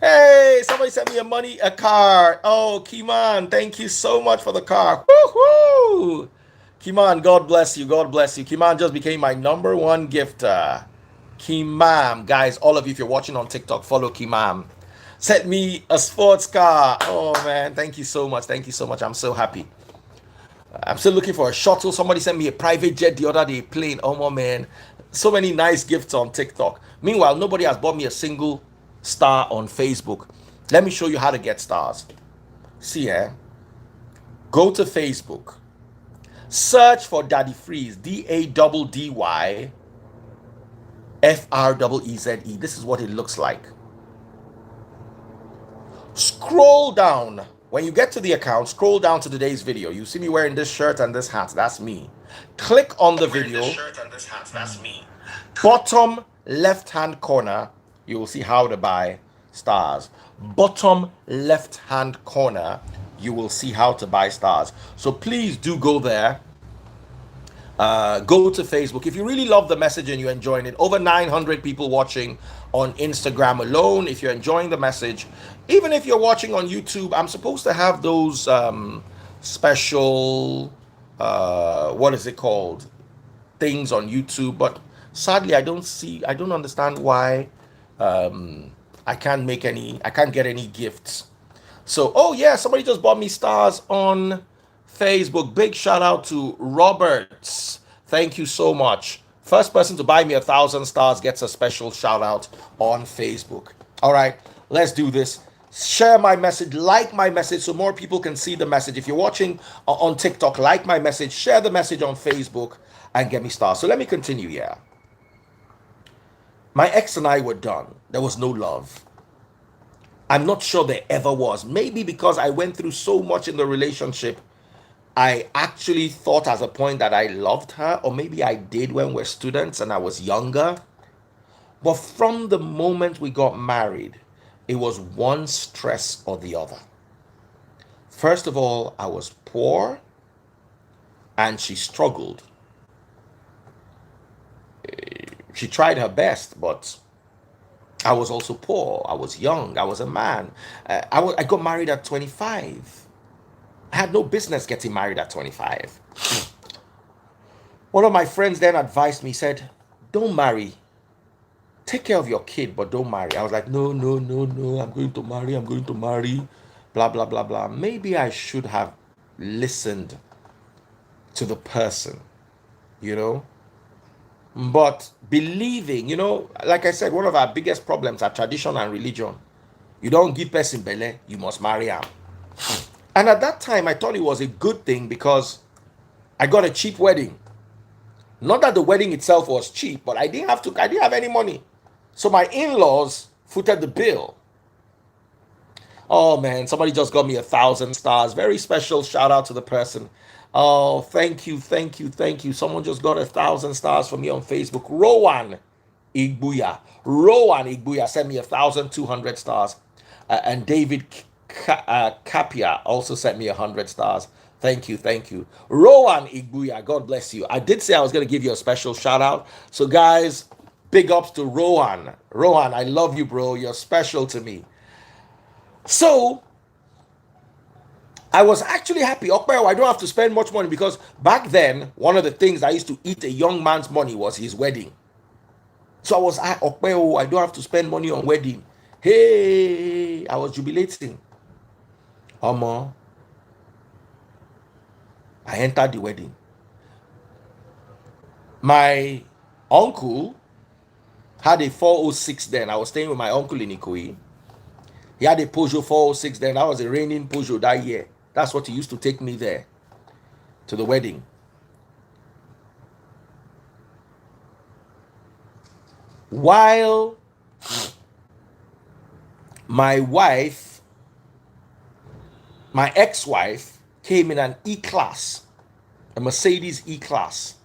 Hey, somebody sent me a car. Oh, Kiman, thank you so much for the car. Woohoo! Kiman, God bless you. God bless you. Kiman just became my number one gifter. Kimam, guys, all of you, if you're watching on TikTok, follow Kimam. Sent me a sports car. Oh man, thank you so much. Thank you so much. I'm so happy. I'm still looking for a shuttle. Somebody sent me a private jet the other day, plane. Oh my man, so many nice gifts on TikTok. Meanwhile, nobody has bought me a single star on Facebook. Let me show you how to get stars. See here. Go to Facebook. Search for Daddy Freeze. DADDY FREEZE. This is what it looks like. Scroll down. When you get to the account, scroll down to today's video. You see me wearing this shirt and this hat. That's me. Click on the video. That's me. Bottom left-hand corner, you will see how to buy stars. Bottom left-hand corner, you will see how to buy stars. So please do go there. Go to Facebook. If you really love the message and you're enjoying it, over 900 people watching on Instagram alone. If you're enjoying the message, even if you're watching on YouTube, I'm supposed to have those special, what is it called? Things on YouTube, but sadly, I don't understand why I can't get any gifts. So, oh yeah, somebody just bought me stars on Facebook. Big shout out to Roberts. Thank you so much. First person to buy me 1,000 stars gets a special shout out on Facebook. All right, let's do this. Share my message, like my message so more people can see the message. If you're watching on TikTok, like my message, share the message on Facebook and get me stars. So let me continue here. My ex and I were done. There was no love. I'm not sure there ever was. Maybe because I went through so much in the relationship, I actually thought at a point that I loved her, or maybe I did when we were students and I was younger. But from the moment we got married, it was one stress or the other. First of all, I was poor and she struggled. She tried her best, but I was also poor. I was young. I was a man. I got married at 25. I had no business getting married at 25. One of my friends then advised me, said, don't marry. Take care of your kid, but don't marry. I was like, no, no, no, no. I'm going to marry. Blah, blah, blah, blah. Maybe I should have listened to the person, you know. But believing, you know, like I said, one of our biggest problems are tradition and religion. You don't give person belle, you must marry her. And at that time, I thought it was a good thing because I got a cheap wedding. Not that the wedding itself was cheap, but I didn't have any money. So my in-laws footed the bill. Oh man, somebody just got me 1,000 stars. Very special shout out to the person. Oh, thank you. Someone just got 1,000 stars for me on Facebook. Rowan Igbuya sent me 1,200 stars. And David Kapia also sent me 100 stars. Thank you. Rowan Igbuya, God bless you. I did say I was going to give you a special shout out. So guys, big ups to Rowan. Rowan, I love you, bro. You're special to me. So I was actually happy. I don't have to spend much money because back then, one of the things I used to eat a young man's money was his wedding. So I was, I don't have to spend money on wedding. Hey, I was jubilating. I entered the wedding. My uncle had a 406 then. I was staying with my uncle in Ikoyi. He had a Peugeot 406 then. That was a reigning Peugeot that year. That's what he used to take me there to the wedding. While my ex-wife came in an E-Class, a Mercedes E-Class.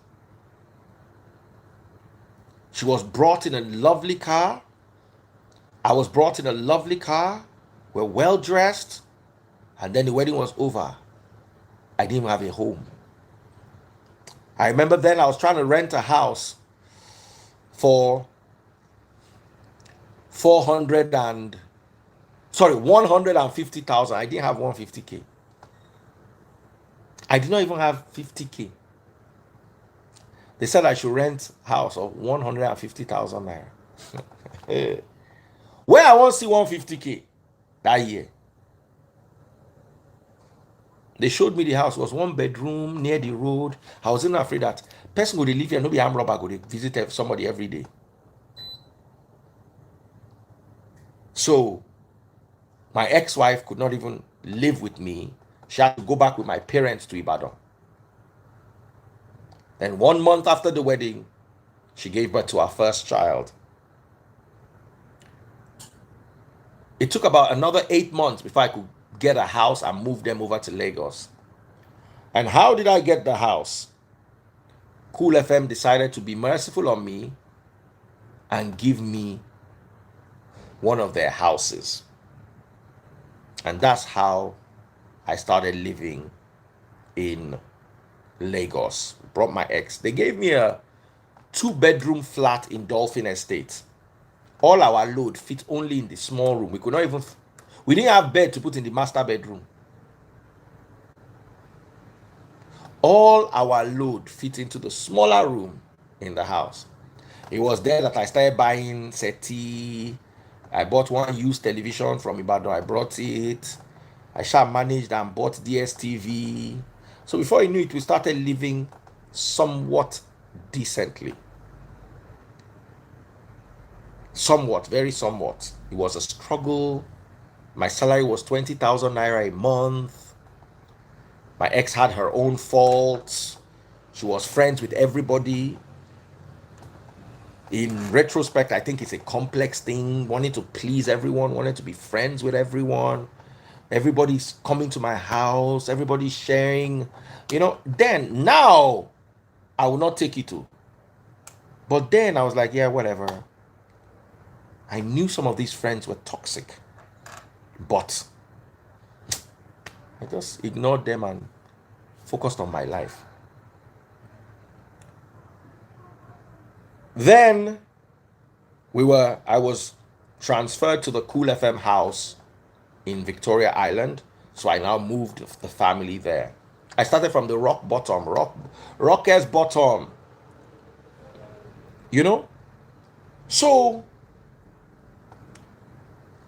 She was brought in a lovely car. I was brought in a lovely car. We're well dressed. And then the wedding was over. I didn't even have a home. I remember then I was trying to rent a house for 150,000. I didn't have 150K. I did not even have 50K. They said I should rent a house of 150,000 naira. Where I want to see 150K that year. They showed me the house. It was 1 bedroom near the road. I was even afraid that person would live here, no be armed robber go visit somebody every day. So my ex-wife could not even live with me. She had to go back with my parents to Ibadan. Then 1 month after the wedding, she gave birth to our first child. It took about another 8 months before I could get a house and move them over to Lagos. And how did I get the house? Cool FM decided to be merciful on me and give me one of their houses. And that's how I started living in Lagos. Brought my ex. They gave me a 2-bedroom flat in Dolphin Estate. All our load fit only in the small room. We didn't have bed to put in the master bedroom. All our load fit into the smaller room in the house. It was there that I started buying SETI. I bought one used television from Ibadan. I brought it. I managed and bought DSTV. So before you knew it, we started living somewhat decently. Somewhat, very somewhat. It was a struggle. My salary was 20,000 naira a month. My ex had her own faults. She was friends with everybody. In retrospect, I think it's a complex thing. Wanting to please everyone, wanting to be friends with everyone. Everybody's coming to my house. Everybody's sharing. Then, now, I will not take it to. But then I was like, yeah, whatever. I knew some of these friends were toxic. But I just ignored them and focused on my life. Then I was transferred to the Cool FM house in Victoria Island. So I now moved the family there. I started from the rock bottom, rockers bottom. So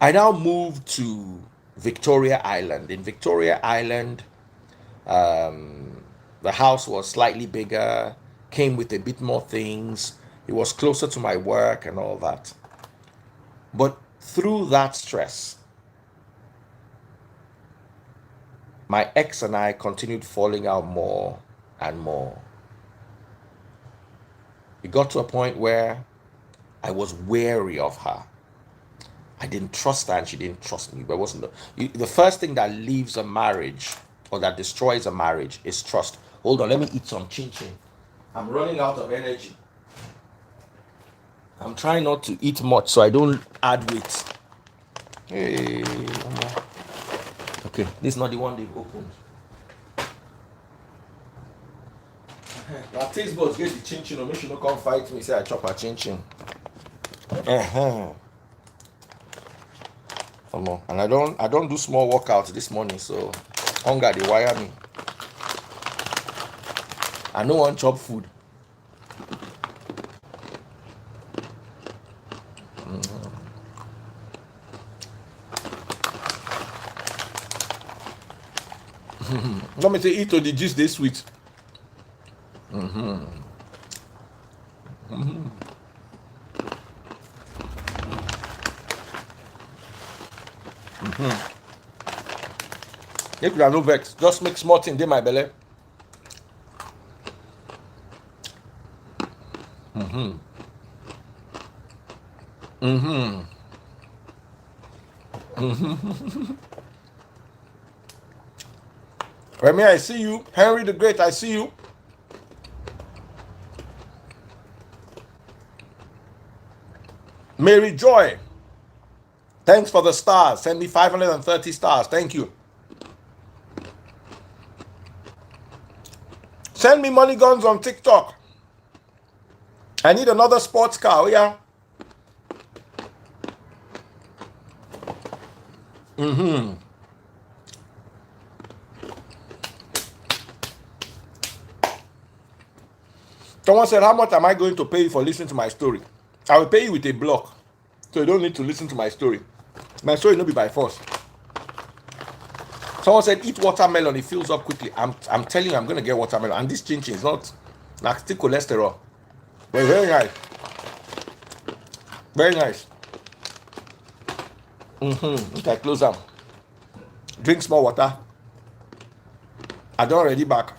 I now moved to Victoria Island. In Victoria Island, the house was slightly bigger, came with a bit more things. It was closer to my work and all that. But through that stress, my ex and I continued falling out more and more. It got to a point where I was wary of her. I didn't trust her and she didn't trust me. But it wasn't the first thing that leaves a marriage or that destroys a marriage is trust. Hold on, let me eat some chin chin. I'm running out of energy. I'm trying not to eat much so I don't add weight. Hey, okay, this is not the one they've opened. That taste buds get the chin chin, or make sure you don't come fight me. Say I chop a chin chin. And I don't do small workouts this morning, so hunger they wire me. I no want chop food. Let me say eat to the juice this sweet. If you are no vex, just make small thing in my belly. Remy, I see you. Henry the Great, I see you. Mary Joy, Thanks for the stars. Send me 530 stars. Thank you. Send me money guns on TikTok. I need another sports car. Oh, yeah. Someone said, how much am I going to pay you for listening to my story? I will pay you with a block. So you don't need to listen to my story. My story will not be by force. Someone said, eat watermelon, it fills up quickly. I'm telling you, I'm going to get watermelon. And this chin is not like still cholesterol. But very nice. Very nice. Okay, close down. Drink small water. I don't already back.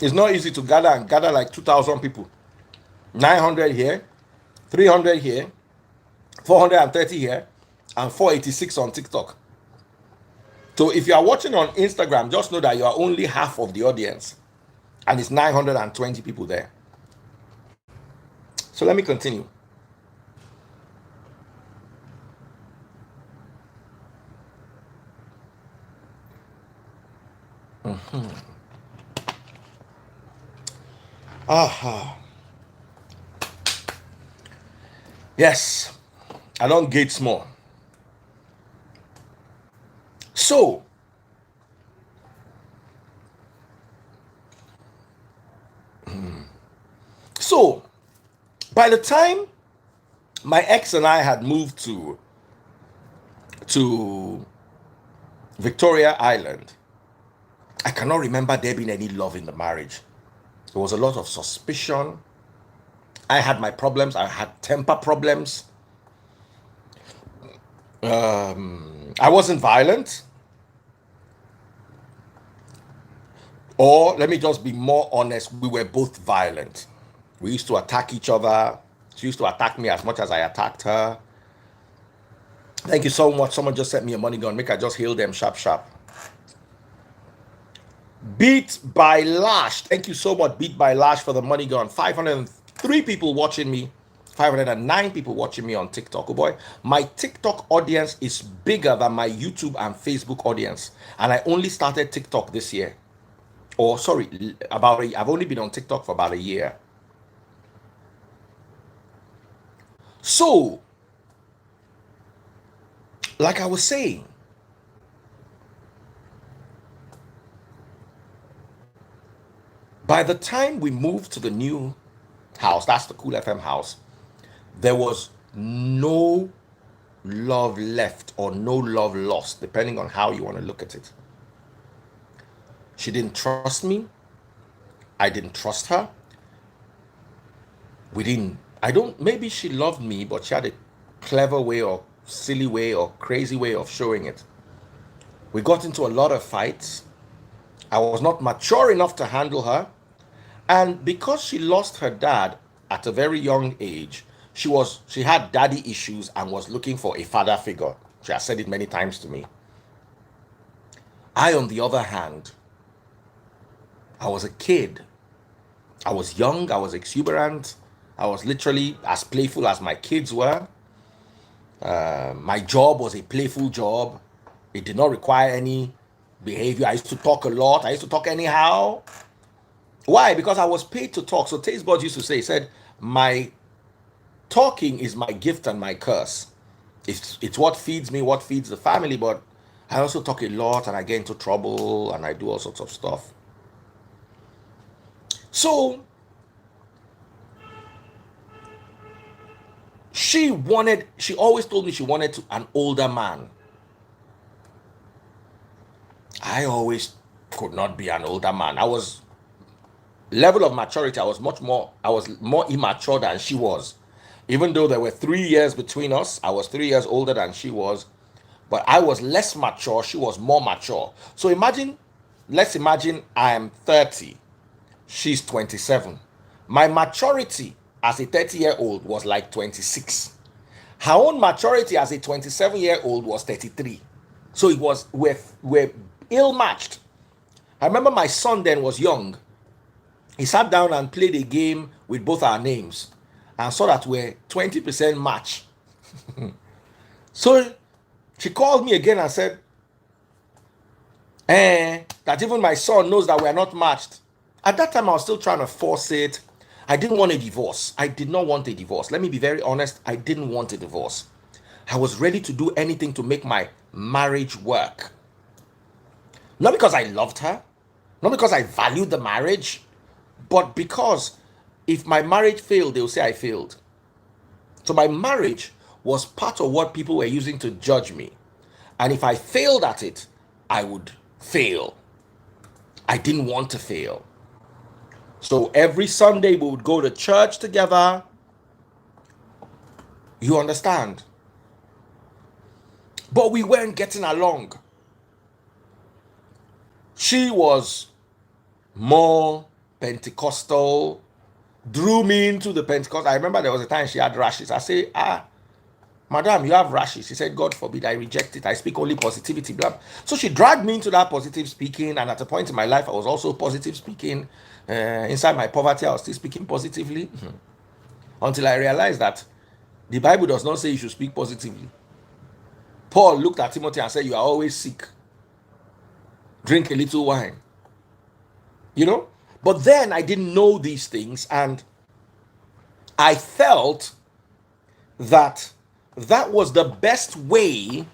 It's not easy to gather like 2,000 people. 900 here, 300 here, 430 here, and 486 on TikTok. So if you are watching on Instagram, just know that you are only half of the audience. And it's 920 people there. So let me continue. Yes, I don't gate small. So by the time my ex and I had moved to Victoria Island, I cannot remember there being any love in the marriage. There was a lot of suspicion. I had my problems. I had temper problems. I wasn't violent. Or let me just be more honest, we were both violent. We used to attack each other. She used to attack me as much as I attacked her. Thank you so much. Someone just sent me a money gun. Make I just heal them sharp. Beat by Lash. Thank you so much, Beat by Lash, for the money gun. 503 people watching me. 509 people watching me on TikTok. Oh boy, my TikTok audience is bigger than my YouTube and Facebook audience. And I only started TikTok this year. Or sorry, I've only been on TikTok for about a year. So, like I was saying, by the time we moved to the new house, that's the Cool FM house, there was no love left or no love lost, depending on how you want to look at it. She didn't trust me. I didn't trust her. Maybe she loved me, but she had a clever way or silly way or crazy way of showing it. We got into a lot of fights. I was not mature enough to handle her. And because she lost her dad at a very young age, she had daddy issues and was looking for a father figure. She has said it many times to me. I, on the other hand, I was a kid. I was young, I was exuberant, I was literally as playful as my kids were. My job was a playful job. It did not require any behavior. I used to talk a lot. I used to talk anyhow. Why? Because I was paid to talk. So Taste God used to say, he said, my talking is my gift and my curse. It's what feeds me, what feeds the family, but I also talk a lot and I get into trouble and I do all sorts of stuff. So she always told me she wanted an older man. I always could not be an older man. Level of maturity, I was more immature than she was. Even though there were 3 years between us, I was 3 years older than she was, but I was less mature, she was more mature. So let's imagine I am 30, she's 27. My maturity as a 30-year-old was like 26. Her own maturity as a 27-year-old was 33. So we're ill-matched. I remember my son then was young. He sat down and played a game with both our names and saw that we're 20% match. So she called me again and said, that even my son knows that we are not matched. At that time, I was still trying to force it. I didn't want a divorce. I did not want a divorce. Let me be very honest. I didn't want a divorce. I was ready to do anything to make my marriage work. Not because I loved her, not because I valued the marriage, but because if my marriage failed, they'll say I failed. So my marriage was part of what people were using to judge me. And if I failed at it, I would fail. I didn't want to fail. So every Sunday we would go to church together. You understand? But we weren't getting along. She was more Pentecostal, drew me into the Pentecost. I remember there was a time she had rashes. I say, madam, you have rashes. She said, God forbid, I reject it. I speak only positivity. Blah. So she dragged me into that positive speaking. And at a point in my life, I was also positive speaking. Inside my poverty, I was still speaking positively. Until I realized that the Bible does not say you should speak positively. Paul looked at Timothy and said, you are always sick. Drink a little wine. You know? But then I didn't know these things, and I felt that that was the best way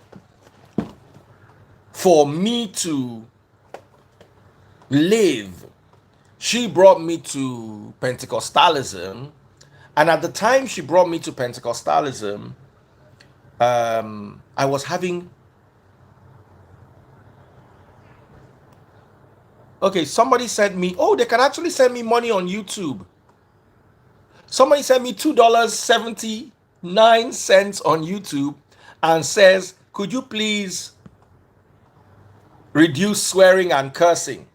for me to live. She brought me to Pentecostalism, and at the time she brought me to Pentecostalism, I was having... Okay, somebody sent me, they can actually send me money on YouTube. Somebody sent me $2.79 on YouTube and says, could you please reduce swearing and cursing?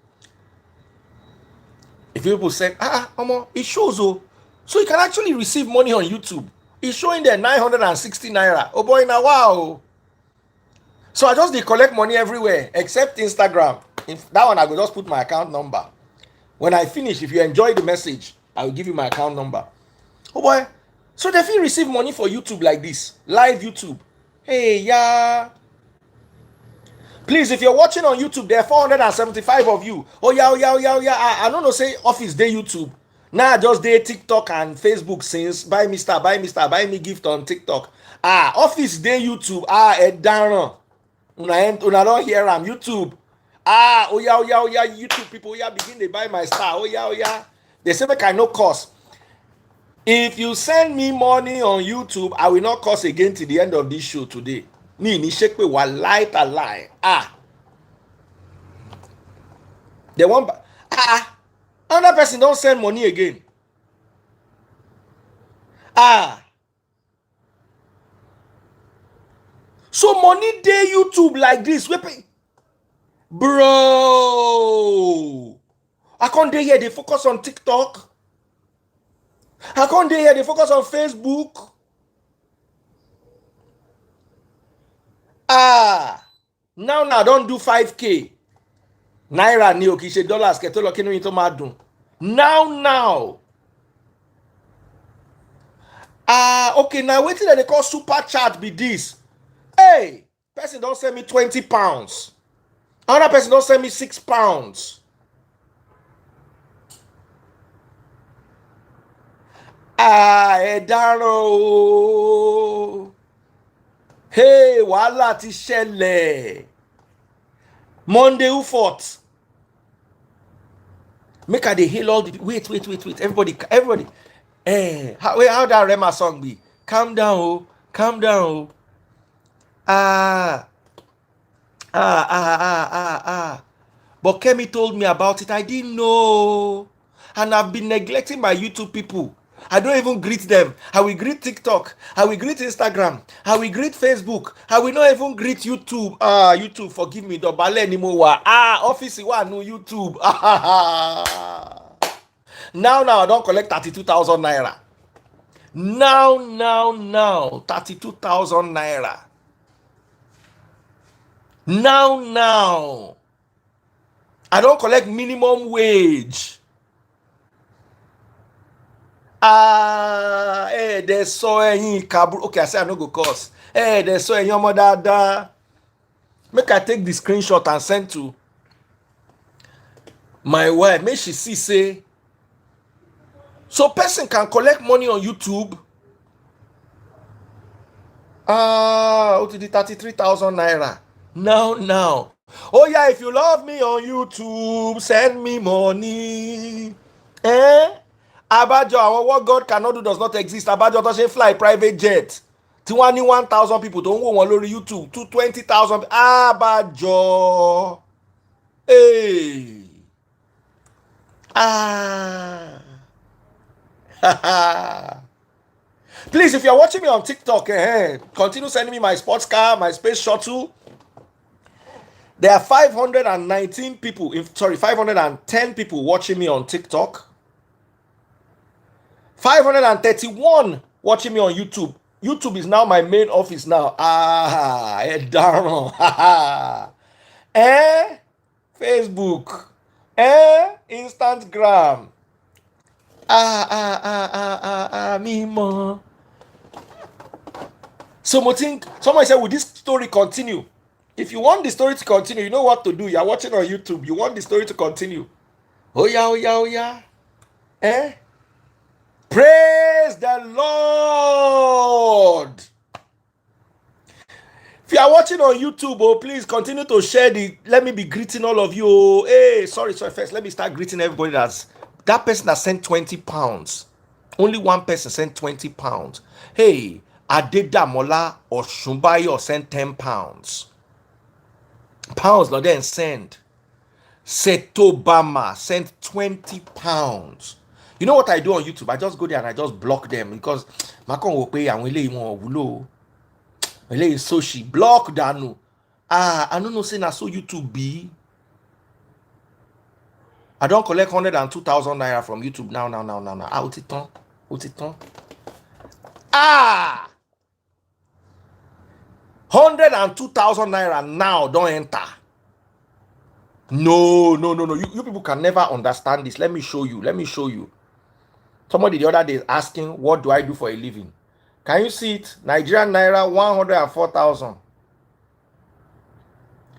If people say, it shows, so you can actually receive money on YouTube. It's showing there 960 naira. Oh boy, now wow. So I just collect money everywhere except Instagram. If that one, I will just put my account number. When I finish, if you enjoy the message, I will give you my account number. Oh boy. So they feel receive money for YouTube like this. Live YouTube. Hey, yeah. Please, if you're watching on YouTube, there are 475 of you. Oh yeah. I don't know, say office day YouTube. Now I just day TikTok and Facebook since. Buy me gift on TikTok. Office day YouTube. Darren. Una don't hear am YouTube. Oh yeah, YouTube people, begin they buy my star. Oh yeah. They say make I no cost. If you send me money on YouTube, I will not cost again till the end of this show today. Ni shake me one light a lie. They want another person don't send money again. So money day YouTube like this. Bro, I can't dey here, they focus on TikTok. I can't dey here, they focus on Facebook. Now don't do 5k. Naira ni o ki se dollars ke to lo kinu yin to ma dun. Now. Okay, now wetin they call super chat be this. Hey, person don't send me 20 pounds. Another person don't send me 6 pounds. Edaro. Hey, wàhálà ti ṣẹlẹ̀. Monday who fought? Make her dey hail all the... Wait. Everybody. How that Rema song be? Calm down, calm down. But Kemi told me about it. I didn't know. And I've been neglecting my YouTube people. I don't even greet them. I will greet TikTok. I will greet Instagram. I will greet Facebook. I will not even greet YouTube. YouTube, forgive me. Dobale anymore. Office one no YouTube. Now, I don't collect 32,000 naira. Now, 32,000 naira. Now, I don't collect minimum wage. There's so any kaburu. Okay, I say I no go cause. There's so any omo make I take the screenshot and send to my wife. Make she see say so person can collect money on YouTube. What is the 33,000 naira? Now. Oh yeah, if you love me on YouTube, send me money. Abajo, what God cannot do does not exist. Abajo doesn't fly private jet. Tí wọ́n ní 1,000 people tó ń wò wọ́n lórí YouTube, 20,000. Abajo. Hey. Please, if you're watching me on TikTok, continue sending me my sports car, my space shuttle. There are 519 people, 510 people watching me on TikTok. 531 watching me on YouTube. YouTube is now my main office now. Facebook. Instagram. Me more. So somebody said, will this story continue? If you want the story to continue, you know what to do. You're watching on YouTube. You want the story to continue. Oh yeah. Praise the Lord. If you are watching on YouTube, please continue to share let me be greeting all of you. Sorry, first, let me start greeting everybody that person that sent 20 pounds. Only one person sent 20 pounds. Hey, Adedamola or Shumbayo sent 10 pounds. Pounds, not then send. Setobama sent 20 pounds. You know what I do on YouTube? I just go there and I just block them because Macon will pay and will Soshi block Danu. I don't know say na so YouTube be. I don't collect 102,000 naira from YouTube now. Out it on. 102,000 naira now don't enter. No. You people can never understand this. Let me show you. Somebody the other day is asking, what do I do for a living? Can you see it? Nigerian naira 104,000.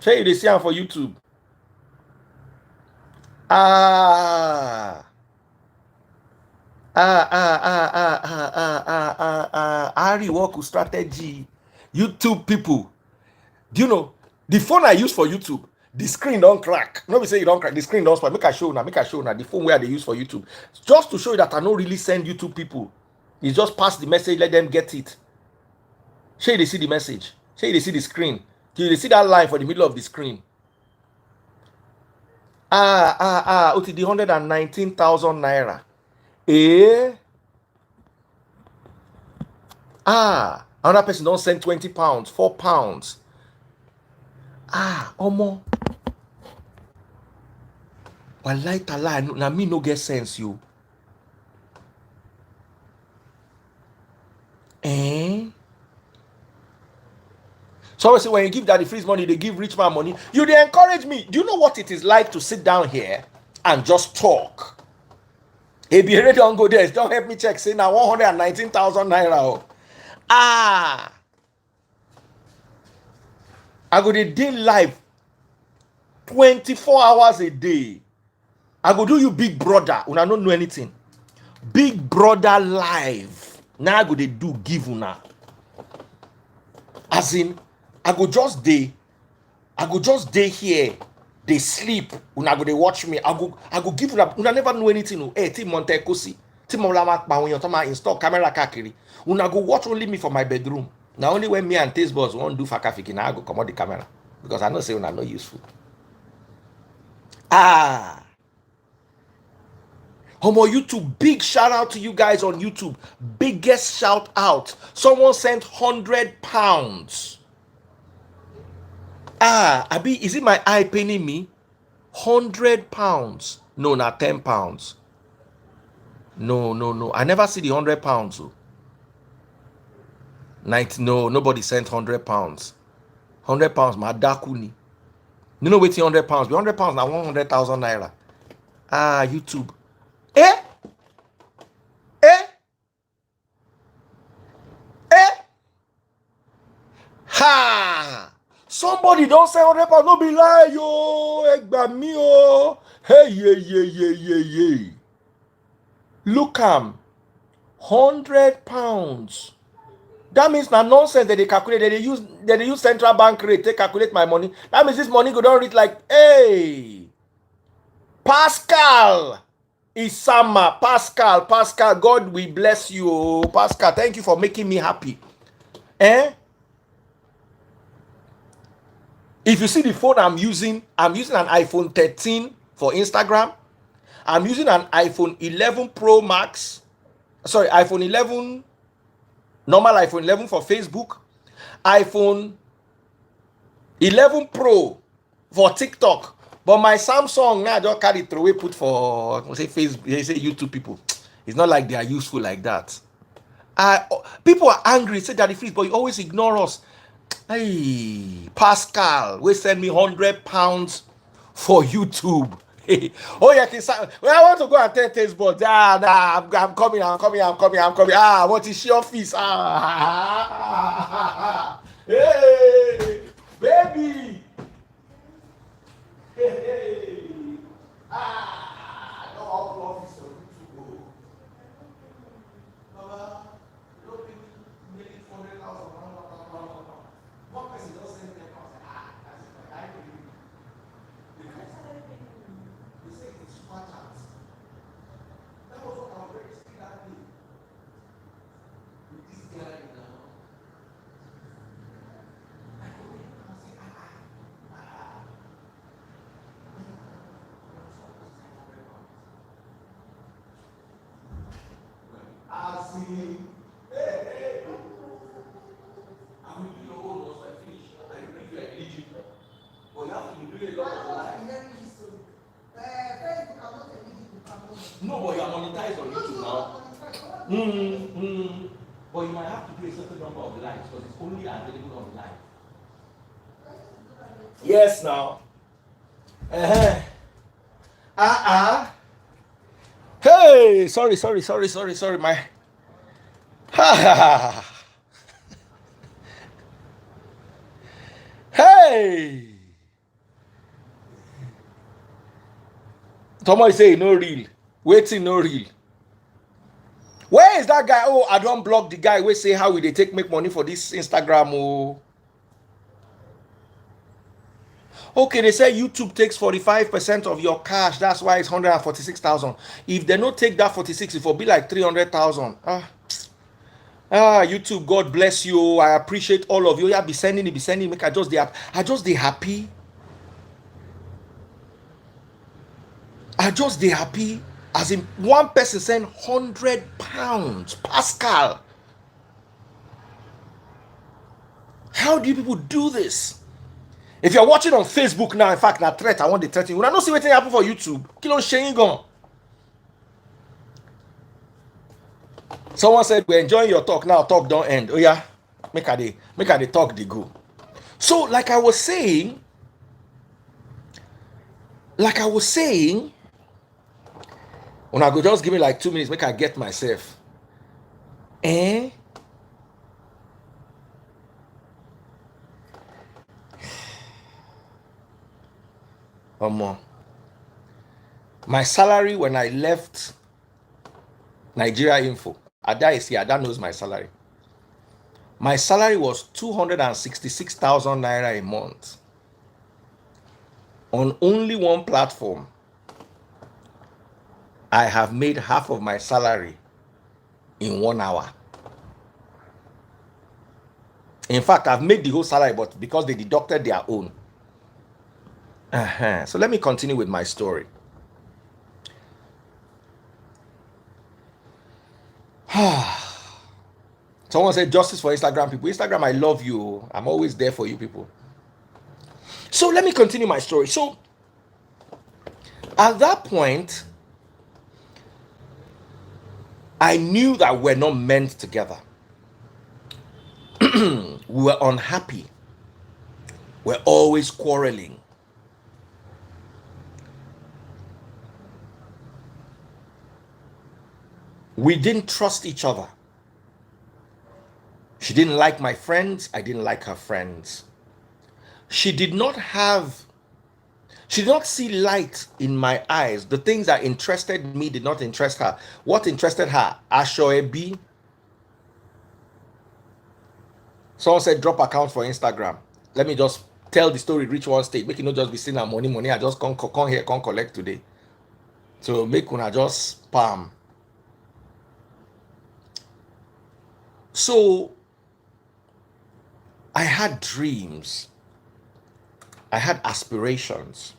Say they see them for YouTube. Ari work with strategy. YouTube people. Do you know the phone I use for YouTube? The screen don't crack. Nobody say you don't crack. The screen don't spoil. Make I show now. The phone where they use for YouTube. Just to show you that I don't really send YouTube people. It's just pass the message, let them get it. Say they see the message. Say they see the screen. They see that line for the middle of the screen. OTD 119,000 naira. Another person don't send 20 pounds, 4 pounds. Omo. Wallahi tala, na me no get sense you. Someone say when you give Daddy Freeze money, they give rich man money. You they encourage me. Do you know what it is like to sit down here and just talk? If you already don't go there, don't help me check. Say now 119,000 naira. I go the day live 24 hours a day. I go do you Big Brother. Una don't know anything. Big Brother live. Now I go they do give una. As in, I go just day here. They sleep. Una go they watch me. I go give una never know anything. Team Montecosi. Team Olamak Bawon Toma install camera kakiri. Una go watch only me for my bedroom. Now only when me and Taste Boss won't do fakafiki, now I go come out the camera. Because I know say una not useful. Homo YouTube, big shout out to you guys on YouTube. Biggest shout out. Someone sent 100 pounds. Abi, is it my eye paining me? 100 pounds. No, not 10 pounds. No. I never see the 100 pounds. No, nobody sent 100 pounds. 100 pounds, my dakuni. You know waiting 100 pounds. 100 pounds now 100,000 naira. YouTube. Somebody don't say 100 pounds, no be lie, yo. Egba me, oh. Hey, yeah. Look am. 100 pounds. That means na nonsense that they calculate, that they use central bank rate to calculate my money. That means this money go down reach like, hey, Pascal, Isama, Pascal, God we bless you, Pascal. Thank you for making me happy. If you see the phone I'm using an iPhone 13 for Instagram. I'm using an iPhone 11 Pro Max. Sorry, iPhone 11, normal iPhone 11 for Facebook. iPhone 11 Pro for TikTok. But my Samsung now I just carry it away, put for say Facebook, say YouTube people. It's not like they are useful like that. People are angry, say that freeze, but you always ignore us. Hey, Pascal, we send me 100 pounds for YouTube. Oh yeah, I want to go and tell taste buds. I'm coming. What is your fees? Hey, baby. Hey. No office on YouTube. Baba, you don't make it 400,000. One person just send 10,000. That's it. I believe. They say it's super chance. That was what I was very sick that day. With this guy now. I go in and say, I see. Hey. I will do your own once I finish. I believe you are eligible. But you have to do a lot of life. No, but you are monetized on YouTube now. But you might have to do a certain number of likes because it's only available on live. Yes, now. Hey, sorry. My. Hey. Somebody say no real. Waiting no real. Where is that guy? Oh, I don't block the guy. We say how will they make money for this Instagram? Oh. Okay, they say YouTube takes 45% of your cash. That's why it's 146,000. If they don't take that 46, it will be like 300,000. YouTube, God bless you. I appreciate all of you. Yeah, be sending. Make I just they happy. As in one person send 100 pounds. Pascal. How do you people do this? If you're watching on Facebook now, in fact, na threat, I want the threat. When I don't see what happen for YouTube, kill on sharing gone. Someone said we're enjoying your talk now. Talk don't end. Oh yeah, make a day talk the go. So like I was saying, when I go just give me like 2 minutes, make I get myself. My salary when I left Nigeria Info, Ada is here. Ada knows my salary. My salary was 266,000 naira a month on only one platform. I have made half of my salary in 1 hour. In fact, I've made the whole salary, but because they deducted their own. So let me continue with my story. Someone said justice for Instagram people. Instagram, I love you. I'm always there for you people. So let me continue my story. So at that point, I knew that we're not meant together. We were unhappy. We're always quarreling. We didn't trust each other. She didn't like my friends. I didn't like her friends. she did not see light in my eyes. The things that interested me did not interest her. What interested her? Ashoebi. Someone said drop account for Instagram. Let me just tell the story, reach one stage. Make it not just be saying money. I just come here, come collect today. So make una just spam. So I had dreams. I had aspirations.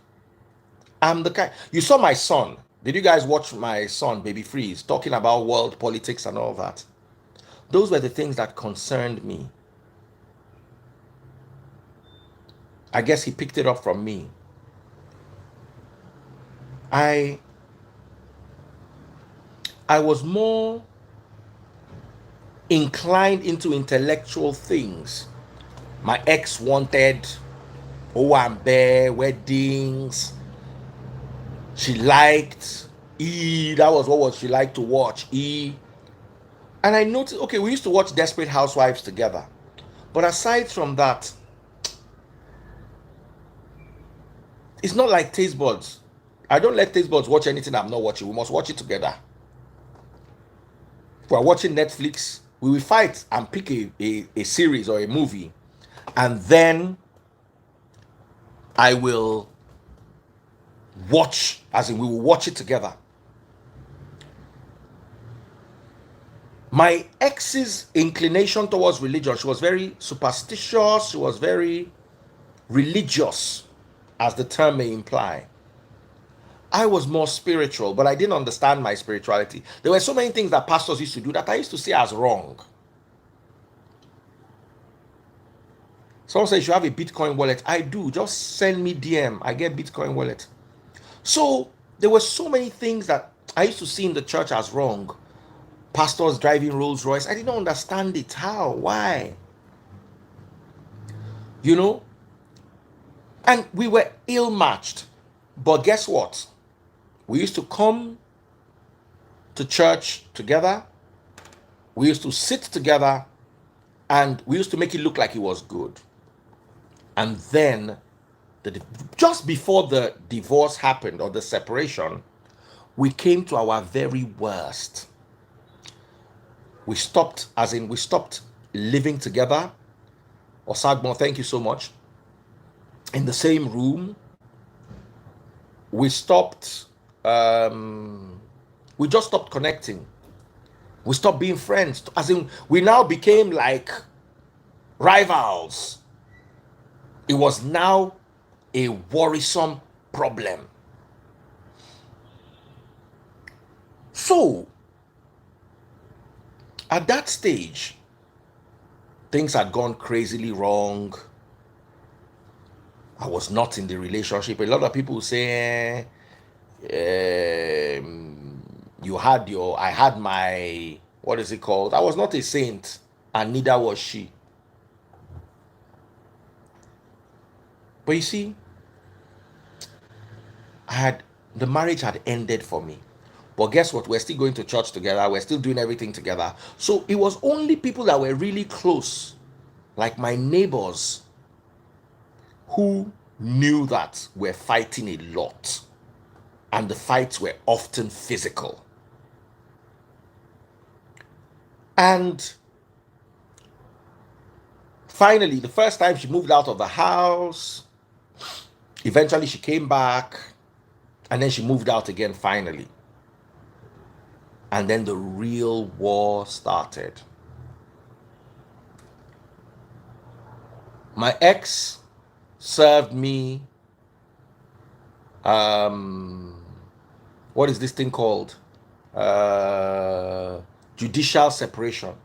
I'm the kind. You saw my son. Did you guys watch my son, Baby Freeze, talking about world politics and all that? Those were the things that concerned me. I guess he picked it up from me. I was more inclined into intellectual things. My ex wanted Owambe, weddings. She liked E. That was what she liked to watch, E. And I noticed, okay, we used to watch Desperate Housewives together. But aside from that, it's not like taste buds. I don't let taste buds watch anything I'm not watching. We must watch it together. If we're watching Netflix, we will fight and pick a series or a movie. And then I will watch, as in we will watch it together. My ex's inclination towards religion, she was very superstitious, she was very religious, as the term may imply. I was more spiritual, but I didn't understand my spirituality. There were so many things that pastors used to do that I used to see as wrong. Someone says you have a Bitcoin wallet. I do. Just send me DM. I get Bitcoin wallet. So there were so many things that I used to see in the church as wrong. Pastors driving Rolls Royce. I didn't understand it. How? Why? You know? And we were ill-matched. But guess what? We used to come to church together. We used to sit together. And we used to make it look like it was good. And then, just before the divorce happened or the separation, we came to our very worst. We stopped living together. Osagbo, thank you so much. In the same room. We stopped, we just stopped connecting. We stopped being friends. As in, we now became like rivals. It was now a worrisome problem. So, at that stage, things had gone crazily wrong. I was not in the relationship. A lot of people say, I had my, what is it called? I was not a saint, and neither was she. But you see, the marriage had ended for me. But guess what? We're still going to church together. We're still doing everything together. So it was only people that were really close, like my neighbors, who knew that we're fighting a lot. And the fights were often physical. And finally, the first time she moved out of the house, eventually she came back, and then she moved out again finally. And then the real war started. My ex served me, what is this thing called? Judicial separation.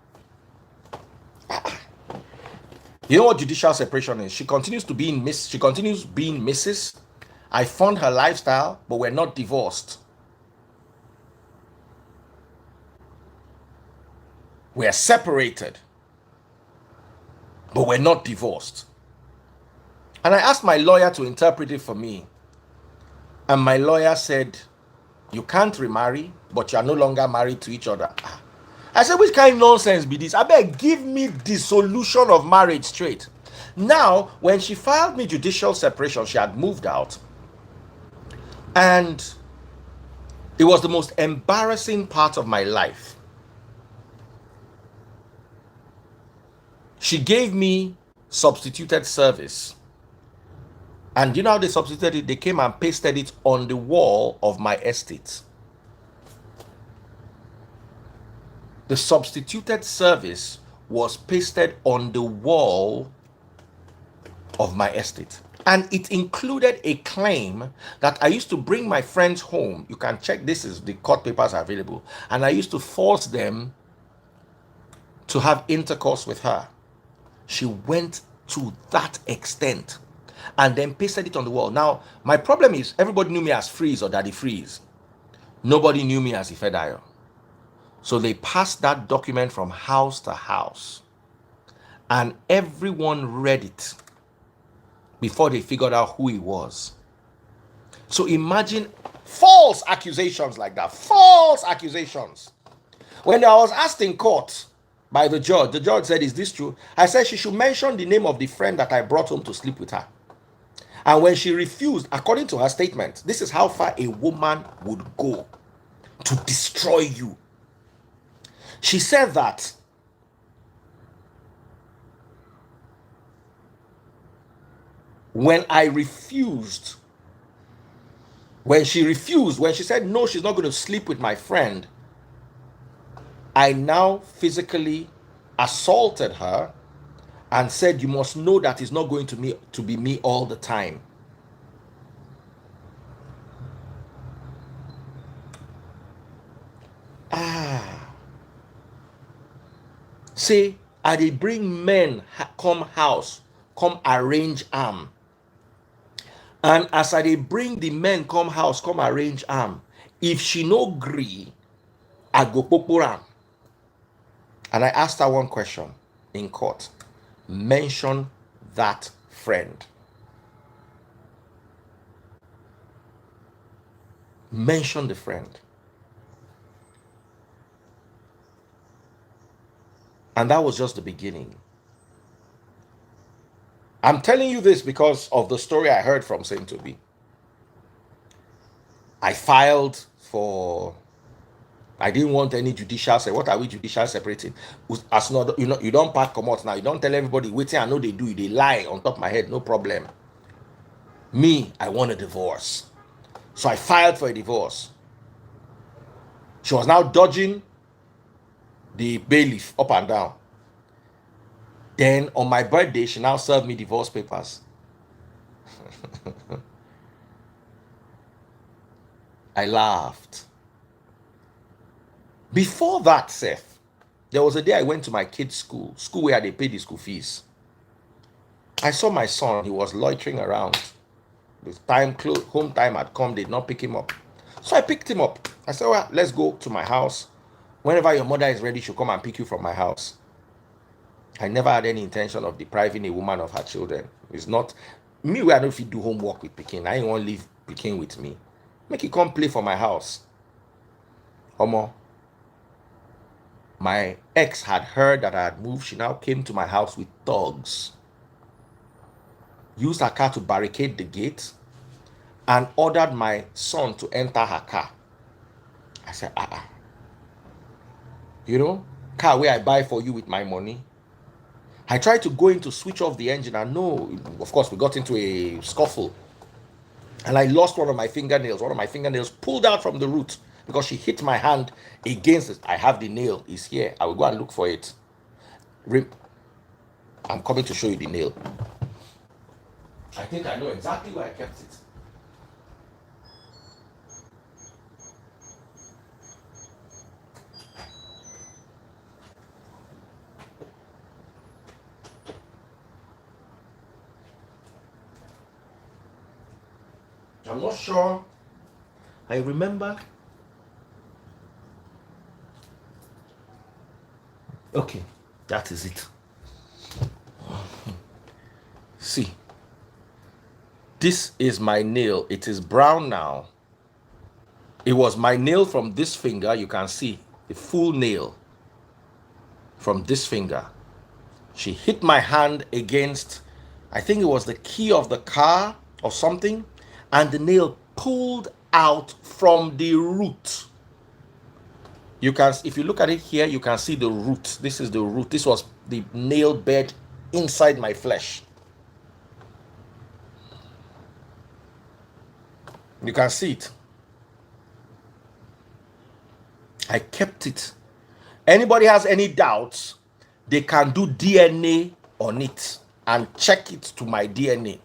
You know what judicial separation is? She continues being Mrs. I fund her lifestyle, but we're not divorced. We're separated, but we're not divorced. And I asked my lawyer to interpret it for me. And my lawyer said, you can't remarry, but you are no longer married to each other. I said, which kind of nonsense be this? I beg, give me the solution of marriage straight. Now, when she filed me judicial separation, she had moved out. And it was the most embarrassing part of my life. She gave me substituted service. And you know how they substituted it? They came and pasted it on the wall of my estate. The substituted service was pasted on the wall of my estate. And it included a claim that I used to bring my friends home. You can check, this is the court papers are available. And I used to force them to have intercourse with her. She went to that extent and then pasted it on the wall. Now, my problem is everybody knew me as Freeze or Daddy Freeze. Nobody knew me as Ifedayo. So they passed that document from house to house. And everyone read it before they figured out who he was. So imagine false accusations like that. False accusations. When I was asked in court by the judge said, is this true? I said she should mention the name of the friend that I brought home to sleep with her. And when she refused, according to her statement, this is how far a woman would go to destroy you. She said that when she said no, she's not going to sleep with my friend, I now physically assaulted her and said, you must know that it's not going to be me all the time. Say, I dey bring men come house, come arrange arm. And as I dey bring the men come house, come arrange arm, if she no gree, I go poporam. And I asked her one question in court. Mention that friend. Mention the friend. And that was just the beginning. I'm telling you this because of the story I heard from Saint Toby. I filed for, I didn't want any judicial say. What are we judicial separating? As not, you don't pack come out now. You don't tell everybody waiting. I know they do. They lie on top of my head. No problem. Me, I want a divorce. So I filed for a divorce. She was now dodging the bailiff up and down. Then on my birthday, she now served me divorce papers. I laughed. Before that, Seth, there was a day I went to my kids' school where they paid the school fees. I saw my son, he was loitering around. The home time had come, they did not pick him up. So I picked him up. I said, well, let's go to my house. Whenever your mother is ready, she'll come and pick you from my house. I never had any intention of depriving a woman of her children. It's not me where I don't fit do homework with Pekin. I ain't want to leave Pekin with me. Make it come play for my house. Homo. My ex had heard that I had moved. She now came to my house with thugs. Used her car to barricade the gate and ordered my son to enter her car. I said, you know, car where I buy for you with my money. I tried to go in to switch off the engine and no, of course, we got into a scuffle. And I lost one of my fingernails. One of my fingernails pulled out from the root because she hit my hand against it. I have the nail. It's here. I will go and look for it. I'm coming to show you the nail. I think I know exactly where I kept it. I'm not sure. I remember. Okay, that is it. See, this is my nail. It is brown now. It was my nail from this finger. You can see the full nail from this finger. She hit my hand against I think it was the key of the car or something, and the nail pulled out from the root. You can, if you look at it here, you can see the root. This is the root. This was the nail bed inside my flesh. You can see it. I kept it. Anybody has any doubts, they can do DNA on it and check it to my DNA.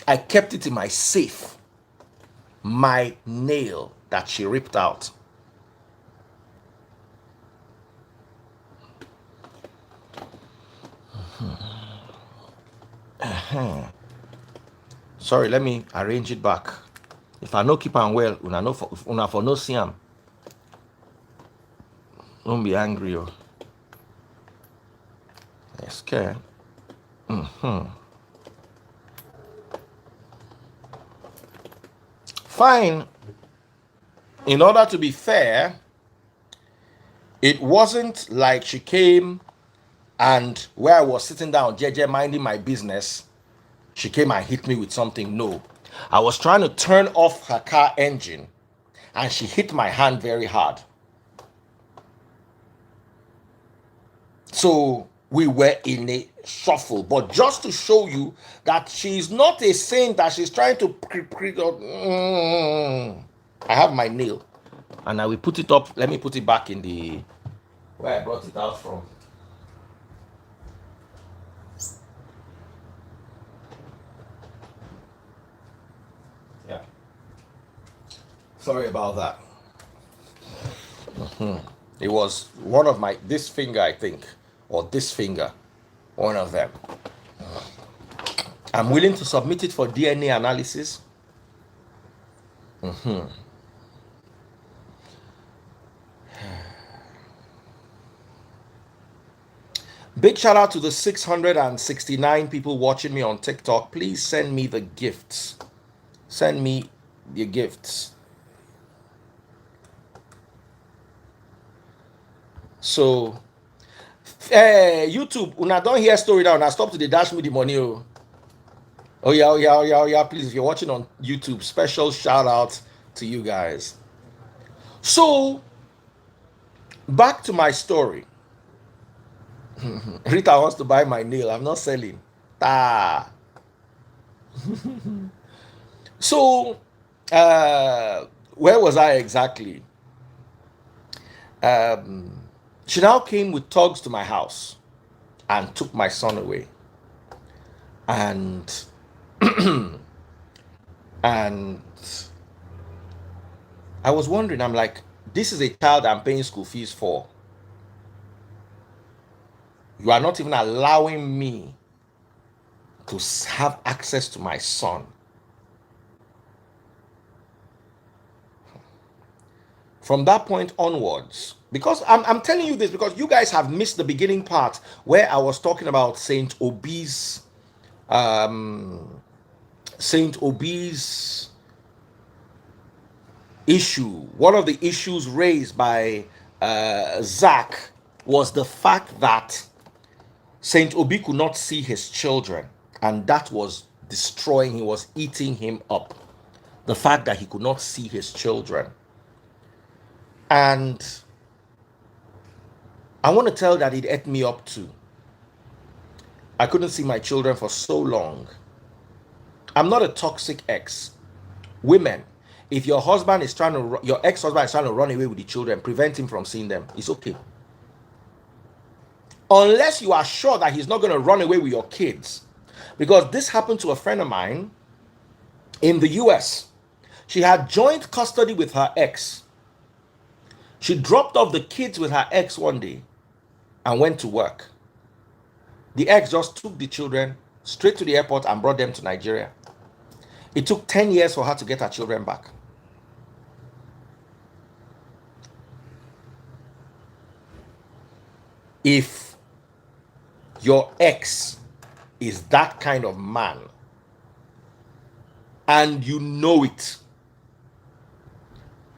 I kept it in my safe. My nail that she ripped out. Sorry, let me arrange it back. If I no keep on well, una for no see am. Don't be angry, oh. Yes, okay. Fine. In order to be fair, it wasn't like she came and where I was sitting down, JJ minding my business, she came and hit me with something. No. I was trying to turn off her car engine and she hit my hand very hard. So we were in a shuffle, but just to show you that she's not a saint, that she's trying to I have my nail and I will put it up. Let me put it back in the where I brought it out from. Yeah, sorry about that. It was one of my, this finger I think, or this finger, one of them. I'm willing to submit it for DNA analysis. Big shout out to the 669 people watching me on TikTok. Please send me the gifts. Send me the gifts. So, YouTube, una don't hear story now. Now stop to the dash me the money. Oh yeah. Please, if you're watching on YouTube, special shout out to you guys. So, back to my story. Rita wants to buy my nail. I'm not selling. So, where was I exactly? She now came with thugs to my house and took my son away. And and I was wondering, I'm like, this is a child I'm paying school fees for. You are not even allowing me to have access to my son. From that point onwards, because I'm telling you this because you guys have missed the beginning part where I was talking about Saint Obi's issue. One of the issues raised by Zach was the fact that Saint Obi could not see his children, and that was destroying, he was eating him up. The fact that he could not see his children. And I want to tell that it ate me up too. I couldn't see my children for so long. I'm not a toxic ex. Women, if your husband is trying to, your ex-husband is trying to run away with the children, prevent him from seeing them. It's okay. Unless you are sure that he's not going to run away with your kids. Because this happened to a friend of mine in the US. She had joint custody with her ex. She dropped off the kids with her ex one day and went to work. The ex just took the children straight to the airport and brought them to Nigeria. It took 10 years for her to get her children back. If your ex is that kind of man and you know it,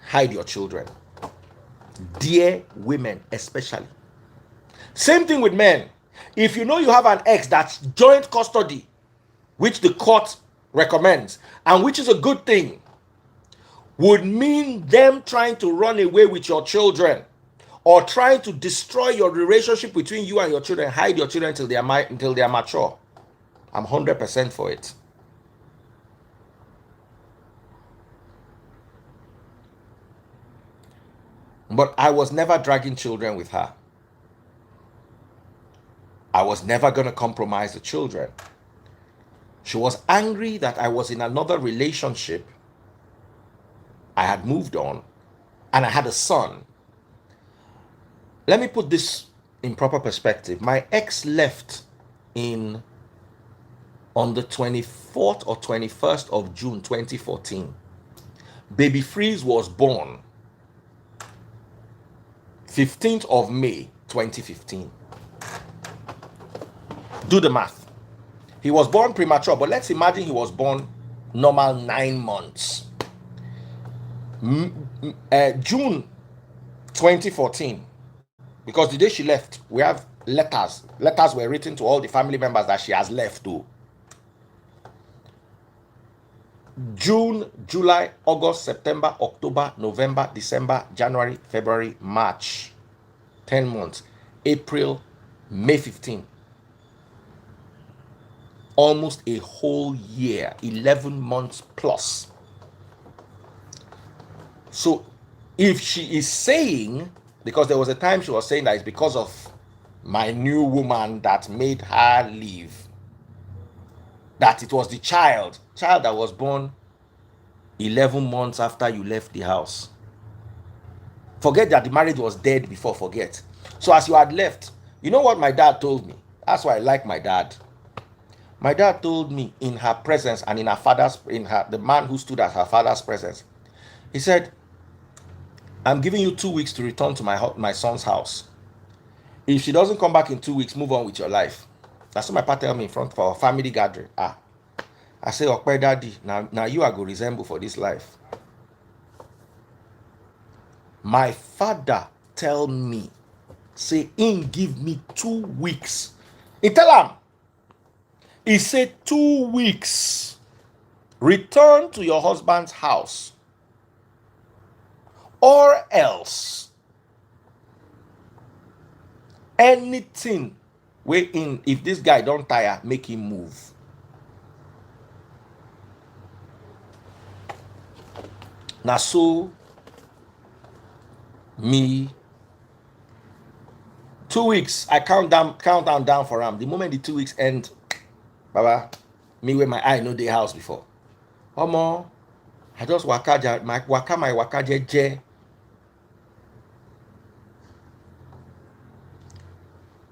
hide your children. Dear women especially. Same thing with men. If you know you have an ex that's joint custody which the court recommends, and which is a good thing, would mean them trying to run away with your children or trying to destroy your relationship between you and your children, hide your children until they are mature. I'm 100% for it. But I was never dragging children with her. I was never going to compromise the children. She was angry that I was in another relationship. I had moved on and I had a son. Let me put this in proper perspective. My ex left on the 24th or 21st of June 2014. Baby Freeze was born 15th of May 2015. Do the math. He was born premature, but let's imagine he was born normal 9 months. June 2014, because the day she left, we have letters. Letters were written to all the family members that she has left to. June, July, August, September, October, November, December, January, February, March. 10 months. April, May 15. Almost a whole year, 11 months plus. So if she is saying, because there was a time she was saying that it's because of my new woman that made her leave, that it was the child that was born 11 months after you left the house. Forget that the marriage was dead before, forget. So as you had left, you know what my dad told me? That's why I like my dad. My dad told me in her presence and in the man who stood at her father's presence, he said, I'm giving you 2 weeks to return to my son's house. If she doesn't come back in 2 weeks, move on with your life. That's what my papa tell me in front of our family gathering. I say, okay, daddy, now you are going to resemble for this life. My father tell me, say, give me 2 weeks. He tell him, he said 2 weeks. Return to your husband's house. Or else, anything if this guy don't tire, make him move. Now so me 2 weeks, I count down for him. The moment the 2 weeks end, baba, me with my eye know the house before. Omo, I just waka jeje.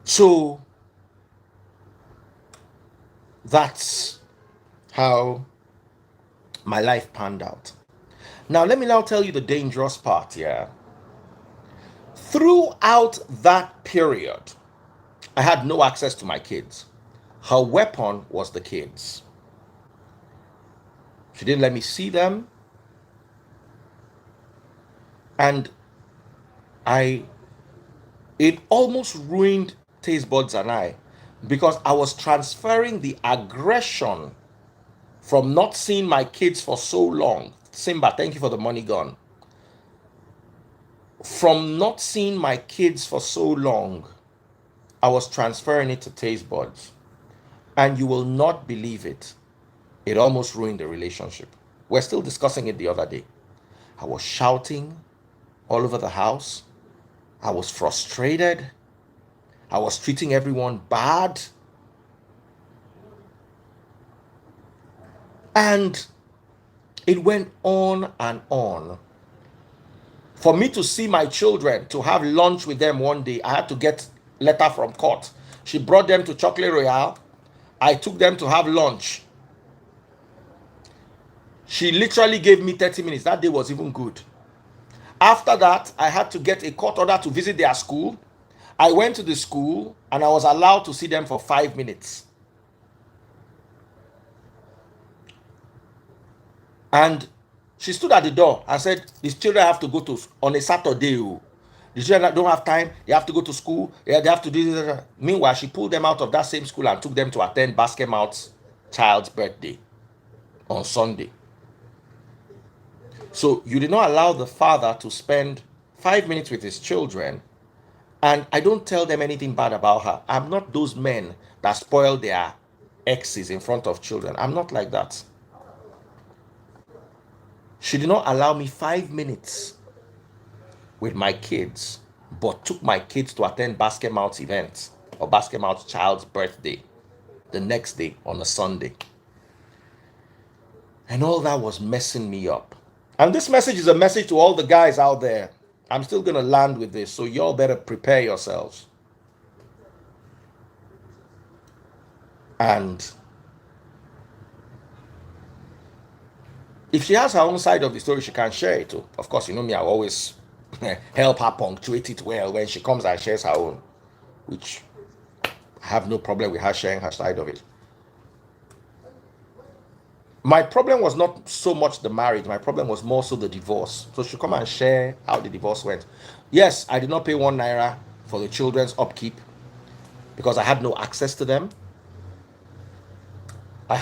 So that's how my life panned out. Now let me tell you the dangerous part here. Throughout that period, I had no access to my kids. Her weapon was the kids. She didn't let me see them. And it almost ruined Taste Buds and I, because I was transferring the aggression from not seeing my kids for so long. Simba, thank you for the money gun. From not seeing my kids for so long, I was transferring it to Taste Buds. And you will not believe it. It almost ruined the relationship. We're still discussing it the other day. I was shouting all over the house. I was frustrated. I was treating everyone bad. And it went on and on. For me to see my children, to have lunch with them one day, I had to get a letter from court. She brought them to Chocolate Royale. I took them to have lunch. She literally gave me 30 minutes. That day was even good. After that, I had to get a court order to visit their school. I went to the school and I was allowed to see them for 5 minutes. And she stood at the door and said, these children have to go to on a Saturday. The children don't have time. They have to go to school. They have to do this. Meanwhile, she pulled them out of that same school and took them to attend basket mouths child's birthday on Sunday. So you did not allow the father to spend 5 minutes with his children. And I don't tell them anything bad about her. I'm not those men that spoil their exes in front of children. I'm not like that. She did not allow me 5 minutes with my kids, but took my kids to attend Basket Mount's event or Basket Mount's child's birthday the next day on a Sunday. And all that was messing me up. And this message is a message to all the guys out there. I'm still going to land with this, so y'all better prepare yourselves. And if she has her own side of the story, she can share it too. Of course, you know me, I always help her punctuate it well when she comes and shares her own, which I have no problem with her sharing her side of it. My problem was not so much the marriage. My problem was more so the divorce. So she come and share how the divorce went. Yes, I did not pay 1 naira for the children's upkeep because I had no access to them. I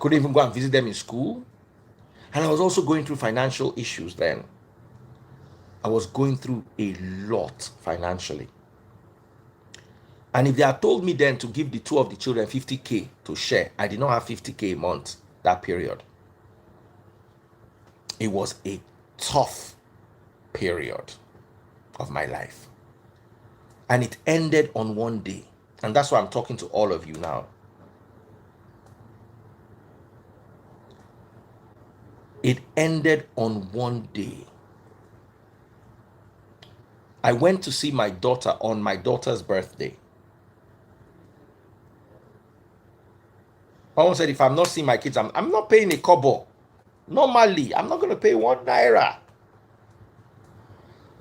couldn't even go and visit them in school. And I was also going through financial issues then. I was going through a lot financially. And if they had told me then to give the two of the children 50K to share, I did not have 50K a month that period. It was a tough period of my life. And it ended on one day. And that's why I'm talking to all of you now. It ended on one day. I went to see my daughter on my daughter's birthday. Someone said, if I'm not seeing my kids, I'm not paying a kobo. Normally, I'm not going to pay 1 naira.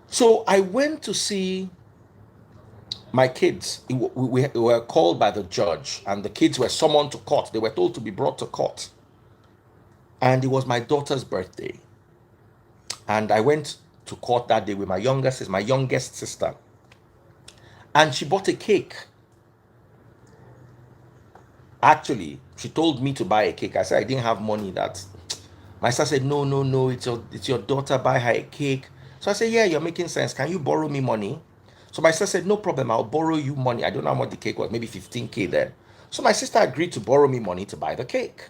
So I went to see my kids. We were called by the judge, and the kids were summoned to court. They were told to be brought to court. And it was my daughter's birthday. And I went to court that day with my youngest sister. And she bought a cake. Actually, she told me to buy a cake. I said I didn't have money. My sister said, no, it's your daughter, buy her a cake. So I said, yeah, you're making sense. Can you borrow me money? So my sister said, no problem, I'll borrow you money. I don't know how much the cake was, maybe 15K then. So my sister agreed to borrow me money to buy the cake.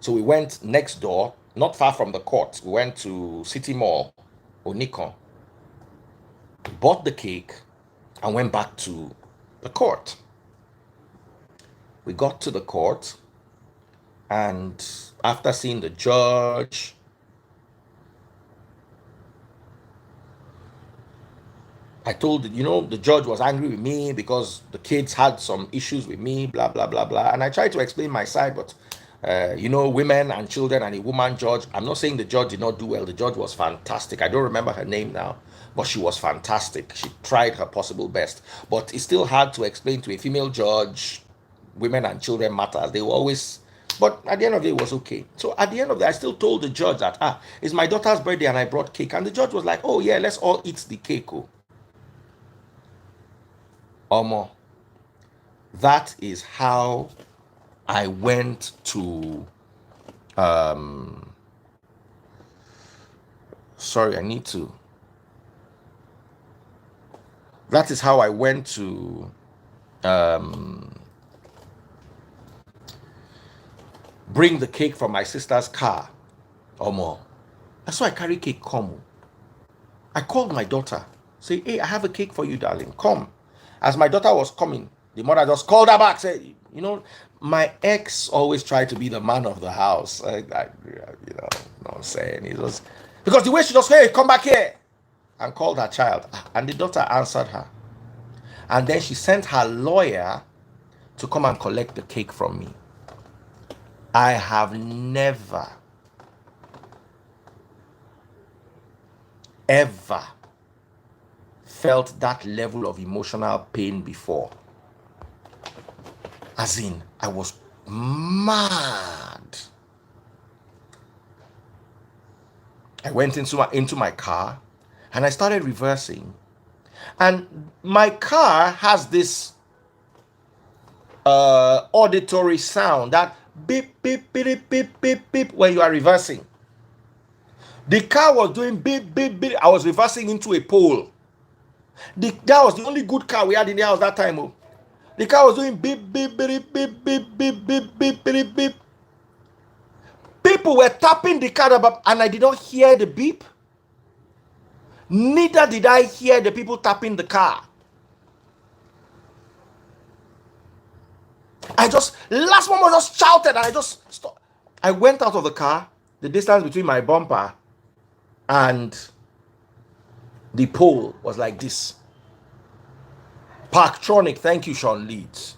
So we went next door, not far from the court. We went to City Mall, Onikon, bought the cake, and went back to the court. We got to the court, and after seeing the judge, I told the judge was angry with me because the kids had some issues with me, blah, blah, blah, blah. And I tried to explain my side, but women and children and a woman judge. I'm not saying the judge did not do well. The judge was fantastic. I don't remember her name now, but she was fantastic. She tried her possible best. But it's still hard to explain to a female judge, women and children matters. They were always, but at the end of the day, it was okay. So at the end of the day, I still told the judge that, it's my daughter's birthday and I brought cake. And the judge was like, oh yeah, let's all eat the cake. Omo, that is how I went to that is how I went to bring the cake from my sister's car. Omo, that's why I carry cake come. I called my daughter, say, hey, I have a cake for you, darling, come. As my daughter was coming, the mother just called her back, said, my ex always tried to be the man of the house. You know what I'm saying? It was because the way she just, hey, come back here, and called her child. And the daughter answered her. And then she sent her lawyer to come and collect the cake from me. I have never, ever felt that level of emotional pain before. As in, I was mad. I went into my car and I started reversing. And my car has this auditory sound, that beep, beep, beep, beep, beep, beep, when you are reversing. The car was doing beep, beep, beep. I was reversing into a pole. That was the only good car we had in the house that time. Oh. The car was doing beep, beep, beep, beep, beep, beep, beep, beep, beep, beep. People were tapping the car and I did not hear the beep. Neither did I hear the people tapping the car. Last moment just shouted and I just stopped. I went out of the car. The distance between my bumper and the pole was like this. Parktronic, thank you, Sean Leeds.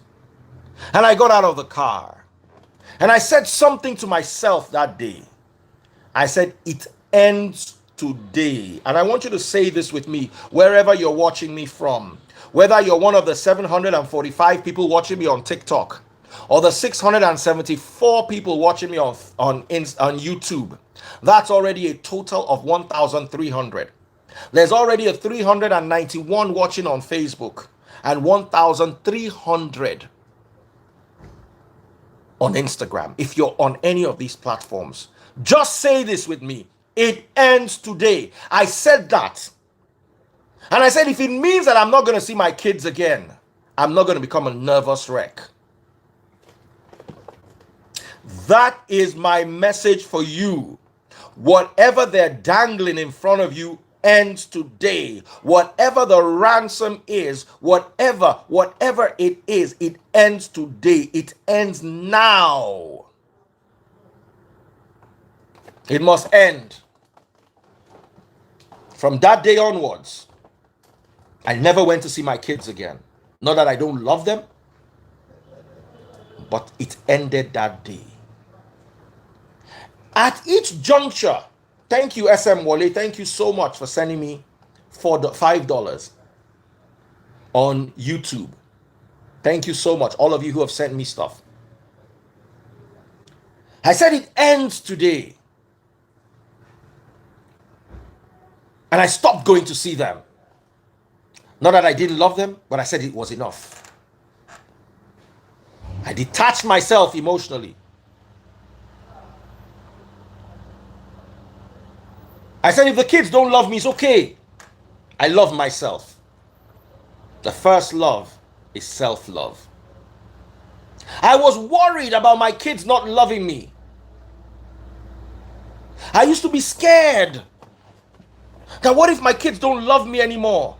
And I got out of the car. And I said something to myself that day. I said, it ends today. And I want you to say this with me, wherever you're watching me from. Whether you're one of the 745 people watching me on TikTok, or the 674 people watching me on YouTube. That's already a total of 1,300. There's already a 391 watching on Facebook and 1,300 on Instagram. If you're on any of these platforms, just say this with me. It ends today. I said that. And I said, if it means that I'm not going to see my kids again, I'm not going to become a nervous wreck. That is my message for you. Whatever they're dangling in front of you ends today. Whatever the ransom is, whatever it is, it ends today. It ends now. It must end. From that day onwards, I never went to see my kids again. Not that I don't love them, but it ended that day. At each juncture, thank you, SM Wale. Thank you so much for sending me $5 on YouTube. Thank you so much, all of you who have sent me stuff. I said it ends today. And I stopped going to see them. Not that I didn't love them, but I said it was enough. I detached myself emotionally. I said, if the kids don't love me, it's okay. I love myself. The first love is self-love. I was worried about my kids not loving me. I used to be scared that what if my kids don't love me anymore?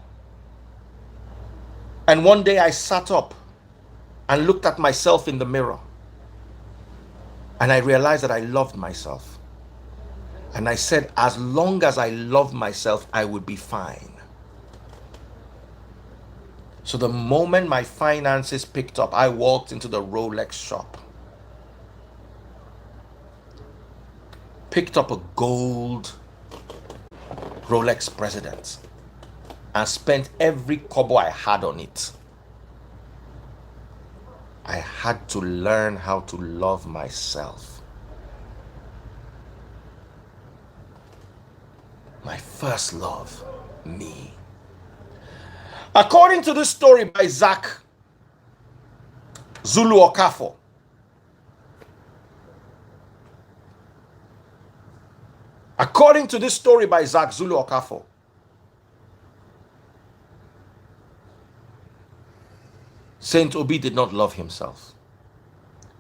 And one day I sat up and looked at myself in the mirror. And I realized that I loved myself. And I said, as long as I love myself, I would be fine. So the moment my finances picked up, I walked into the Rolex shop, picked up a gold Rolex President, and spent every kobo I had on it. I had to learn how to love myself. My first love, me. According to this story by Zulu Okafor, according to this story by Zulu Okafor, Saint Obi did not love himself.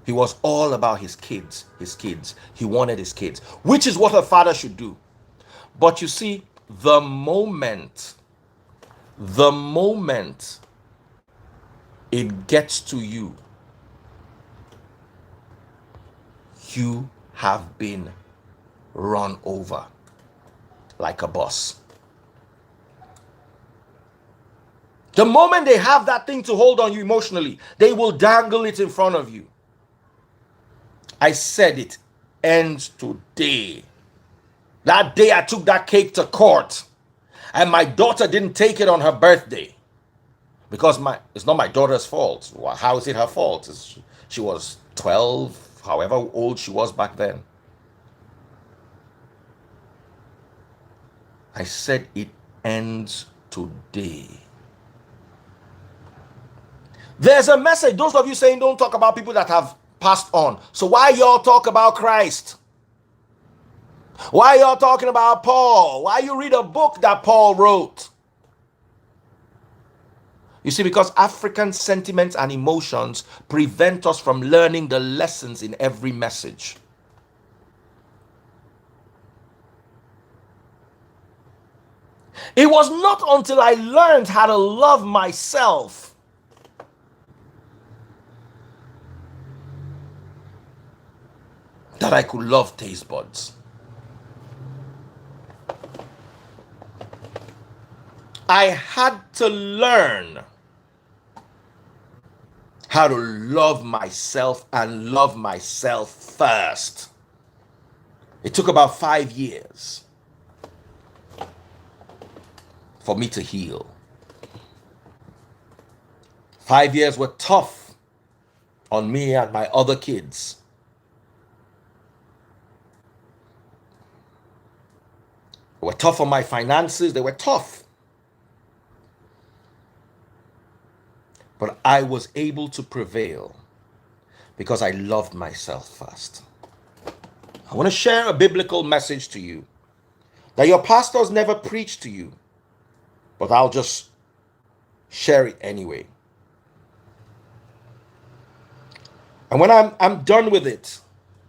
He was all about his kids, He wanted his kids, which is what a father should do. But you see, the moment it gets to you, you have been run over like a bus. The moment they have that thing to hold on you emotionally, they will dangle it in front of you. I said it ends today. That day I took that cake to court, and my daughter didn't take it on her birthday because it's not my daughter's fault. How is it her fault? She was 12, however old she was back then. I said it ends today. There's a message. Those of you saying don't talk about people that have passed on. So why y'all talk about Christ? Why y'all talking about Paul? Why you read a book that Paul wrote? You see, because African sentiments and emotions prevent us from learning the lessons in every message. It was not until I learned how to love myself that I could love taste buds. I had to learn how to love myself and love myself first. It took about 5 years for me to heal. 5 years were tough on me and my other kids. They were tough on my finances. They were tough. But I was able to prevail because I loved myself first. I want to share a biblical message to you that your pastors never preached to you, but I'll just share it anyway. And when I'm done with it,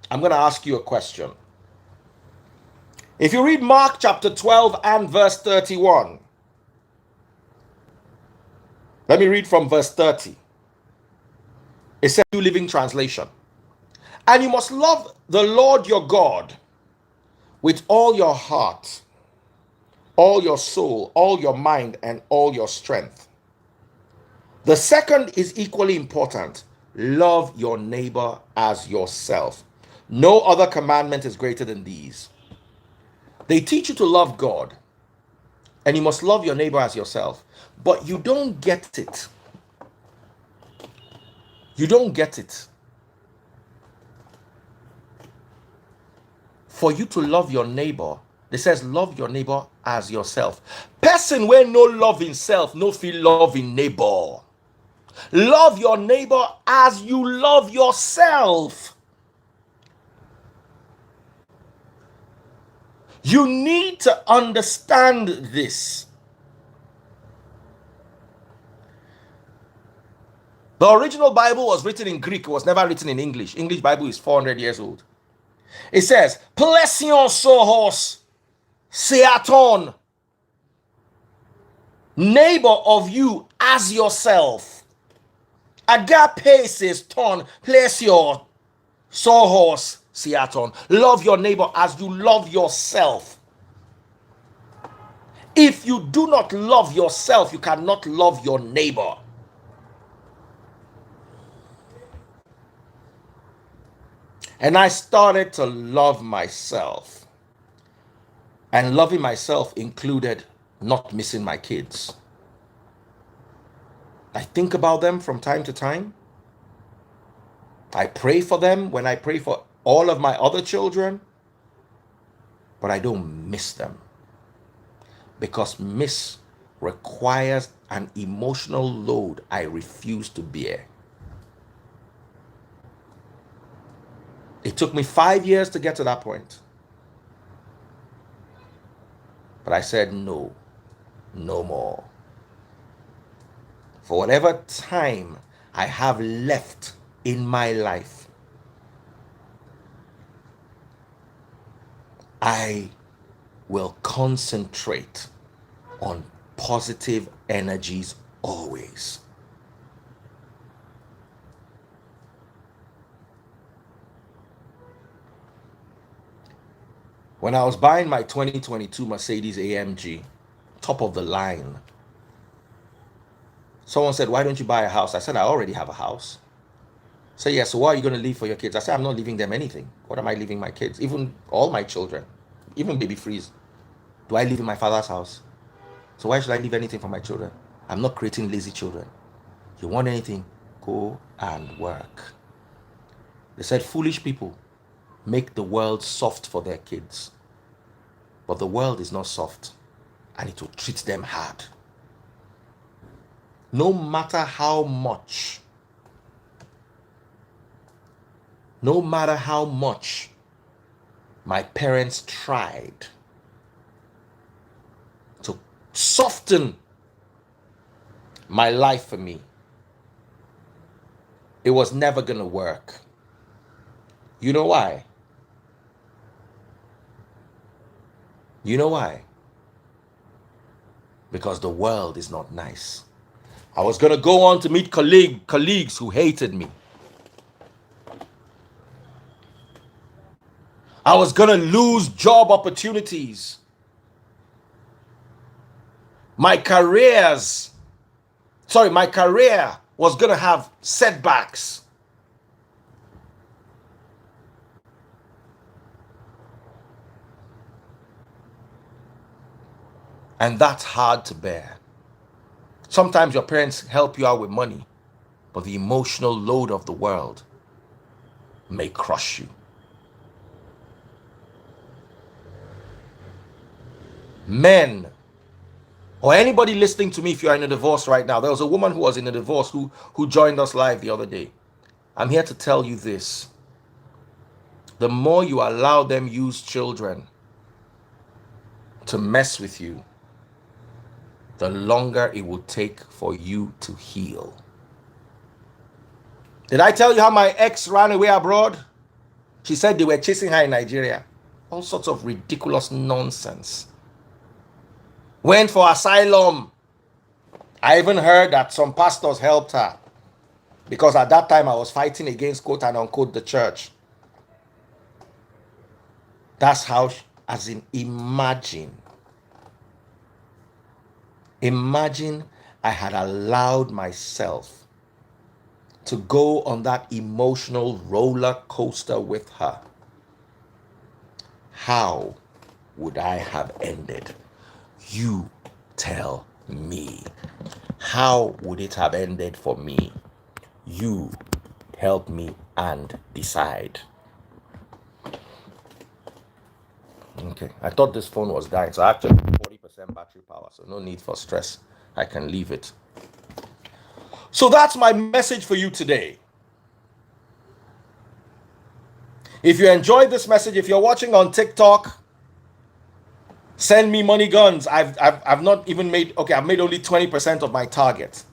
I'm going to ask you a question. If you read Mark chapter 12 and verse 31, let me read from verse 30. It says, New Living Translation. And you must love the Lord your God with all your heart, all your soul, all your mind, and all your strength. The second is equally important. Love your neighbor as yourself. No other commandment is greater than these. They teach you to love God, and you must love your neighbor as yourself. But you don't get it. You don't get it. For you to love your neighbor, it says love your neighbor as yourself. Person where no love himself, no feel love in neighbor. Love your neighbor as you love yourself. You need to understand this. The original Bible was written in Greek. It was never written in English. English Bible is 400 years old. It says, Plesion sohos seaton. Neighbor of you as yourself. Agape says ton, plesio sohos seaton. Love your neighbor as you love yourself. If you do not love yourself, you cannot love your neighbor. And I started to love myself. And loving myself included not missing my kids. I think about them from time to time. I pray for them when I pray for all of my other children. But I don't miss them. Because miss requires an emotional load I refuse to bear. It took me 5 years to get to that point. But I said, no, no more. For whatever time I have left in my life, I will concentrate on positive energies always. When I was buying my 2022 Mercedes AMG, top of the line, someone said, why don't you buy a house? I said, I already have a house. Say, yeah, so what are you going to leave for your kids? I said, I'm not leaving them anything. What am I leaving my kids? Even all my children, even baby Freeze. Do I live in my father's house? So why should I leave anything for my children? I'm not creating lazy children. You want anything, go and work. They said, foolish people make the world soft for their kids. But the world is not soft, and it will treat them hard. No matter how much my parents tried to soften my life for me, it was never gonna work. You know why? You know why? Because the world is not nice. I was gonna go on to meet colleagues who hated me. I was gonna lose job opportunities. My career was gonna have setbacks. And that's hard to bear. Sometimes your parents help you out with money, but the emotional load of the world may crush you. Men, or anybody listening to me, if you're in a divorce right now, there was a woman who was in a divorce who joined us live the other day. I'm here to tell you this. The more you allow them use children to mess with you, the longer it will take for you to heal. Did I tell you how my ex ran away abroad? She said they were chasing her in Nigeria. All sorts of ridiculous nonsense. Went for asylum. I even heard that some pastors helped her, because at that time I was fighting against, quote and unquote, the church. That's how, as in, imagine I had allowed myself to go on that emotional roller coaster with her. How would I have ended? You tell me. How would it have ended for me? You help me and decide. Okay, I thought this phone was dying, so I actually 40% battery power, so no need for stress. I can leave it. So that's my message for you today. If you enjoyed this message, if you're watching on TikTok, send me money guns. I've not even made, okay, I've made only 20% of my target.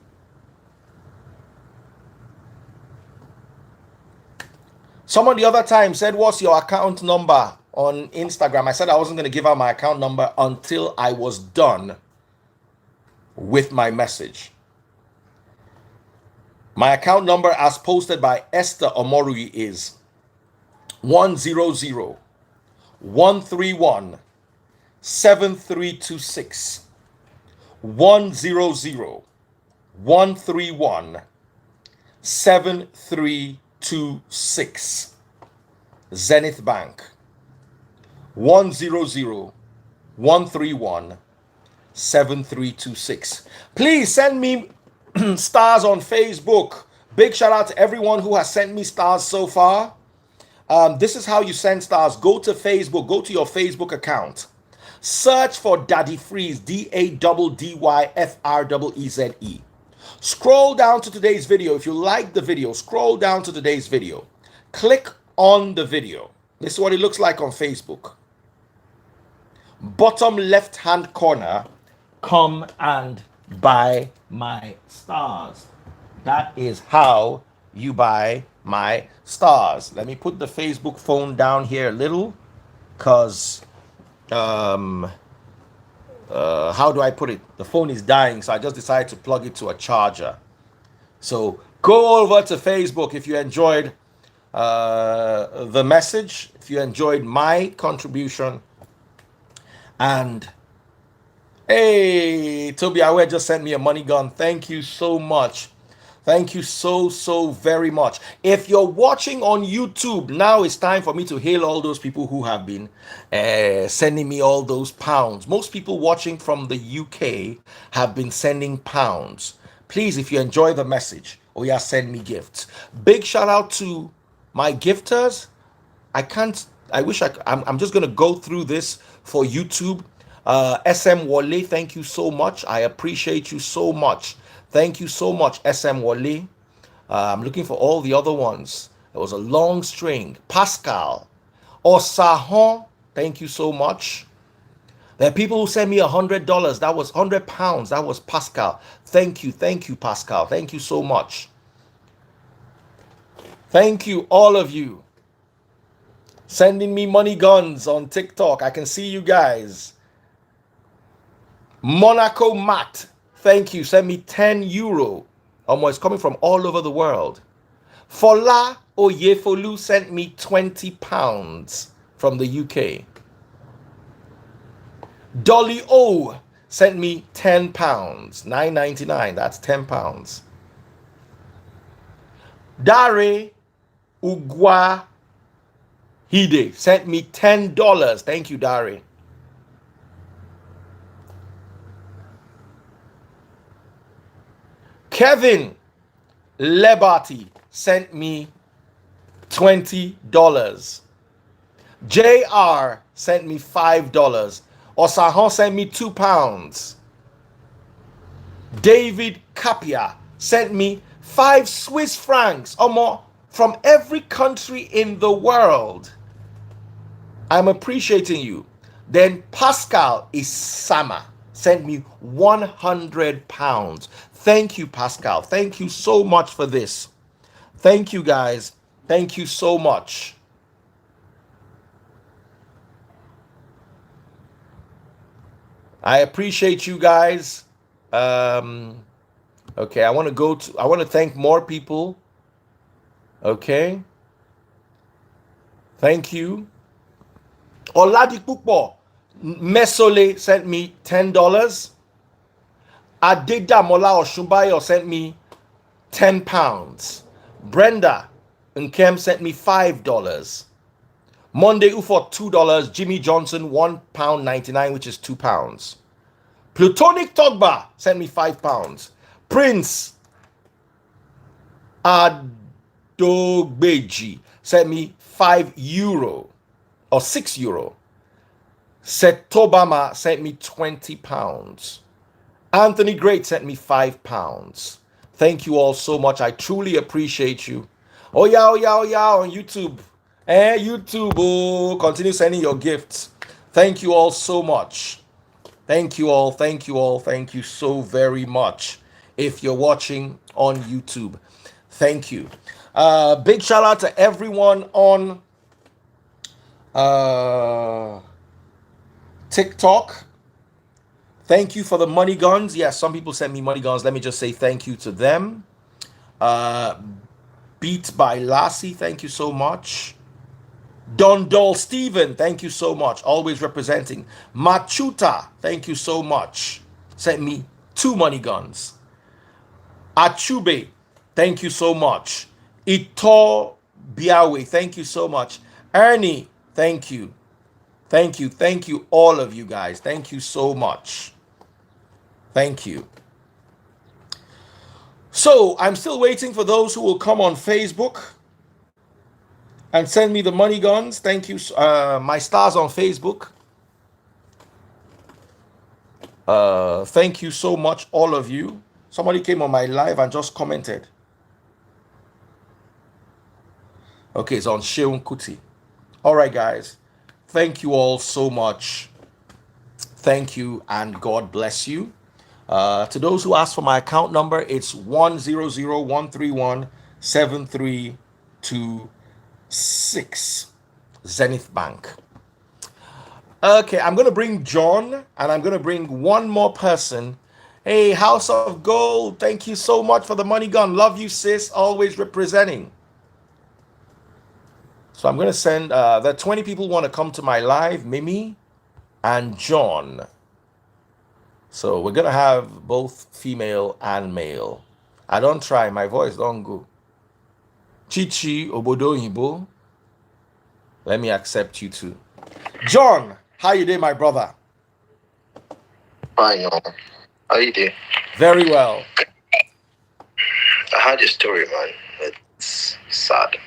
Someone the other time said, what's your account number on Instagram? I said I wasn't going to give out my account number until I was done with my message. My account number, as posted by Esther Omorui, is 100-131-7326. 100-131-7326. Zenith Bank. 100-131-7326. Please send me stars on Facebook. Big shout out to everyone who has sent me stars so far. This is how you send stars. Go to Facebook. Go to your Facebook account. Search for Daddy Freeze. DADDYFREEZE. Scroll down to today's video. If you like the video, scroll down to today's video. Click on the video. This is what it looks like on Facebook. Bottom left hand corner, come and buy my stars. That is how you buy my stars. Let me put the Facebook phone down here a little, because how do I put it? The phone is dying, so I just decided to plug it to a charger. So go over to Facebook if you enjoyed the message, if you enjoyed my contribution. And hey, Toby Awe just sent me a money gun. Thank you so much. Thank you so very much. If you're watching on YouTube, now it's time for me to hail all those people who have been sending me all those pounds. Most people watching from the UK have been sending pounds. Please, if you enjoy the message, send me gifts. Big shout out to my gifters. I'm just going to go through this for YouTube. SM Wale, thank you so much. I appreciate you so much. Thank you so much, SM Wale. I'm looking for all the other ones. There was a long string. Pascal. Osahon. Thank you so much. There are people who sent me $100. That was £100. That was Pascal. Thank you, Pascal. Thank you so much. Thank you, all of you. Sending me money guns on TikTok. I can see you guys. Monaco Matt. Thank you. Send me €10. Almost coming from all over the world. Fola Oyefolu sent me £20 from the UK. Dolly O sent me £10, $9.99. That's £10. Dare Ugwa Hide sent me $10. Thank you, Dare. Kevin Lebati sent me $20. JR sent me $5. Osahon sent me £2. David Kapia sent me 5 Swiss francs or more from every country in the world. I'm appreciating you. Then Pascal Isama sent me £100. Thank you, Pascal. Thank you so much for this. Thank you, guys. Thank you so much. I appreciate you guys. Okay, I want to thank more people. Okay. Thank you. Oladipupo Mesole sent me $10. Adedamola Oshumbayo sent me £10. Brenda Nkem sent me $5. Monday Ufo $2. Jimmy Johnson £1.99, which is £2. Plutonic Togba sent me £5. Prince Adogbeji sent me €5 or €6. Setobama sent me £20. Anthony Great sent me £5. Thank you all so much. I truly appreciate you. Oh yeah on YouTube. YouTube, oh, continue sending your gifts. Thank you all so much. Thank you all. Thank you so very much. If you're watching on YouTube, thank you. Big shout out to everyone on TikTok. Thank you for the money guns. Yes, some people sent me money guns. Let me just say thank you to them. Beat by Lassie, thank you so much. Don Dole Steven, thank you so much. Always representing. Machuta, thank you so much. Sent me 2 money guns. Achube, thank you so much. Ito Biawe, thank you so much. Ernie, thank you. Thank you, all of you guys. Thank you so much. Thank you. So, I'm still waiting for those who will come on Facebook and send me the money guns. Thank you. My stars on Facebook. Thank you so much, all of you. Somebody came on my live and just commented. Okay, it's on Sheun Kuti. All right, guys. Thank you all so much. Thank you, and God bless you. To those who asked for my account number, it's 100-131-7326 Zenith Bank. Okay, I'm going to bring John, and I'm going to bring one more person. Hey, House of Gold, thank you so much for the money gun. Love you, sis. Always representing. So I'm going to send, the 20 people want to come to my live, Mimi and John. So we're going to have both female and male. I don't try, my voice don't go. Chichi Obodo Yibo. Let me accept you too. John, how you doing, my brother? Fine, how you doing? Very well. I heard your story, man. It's sad.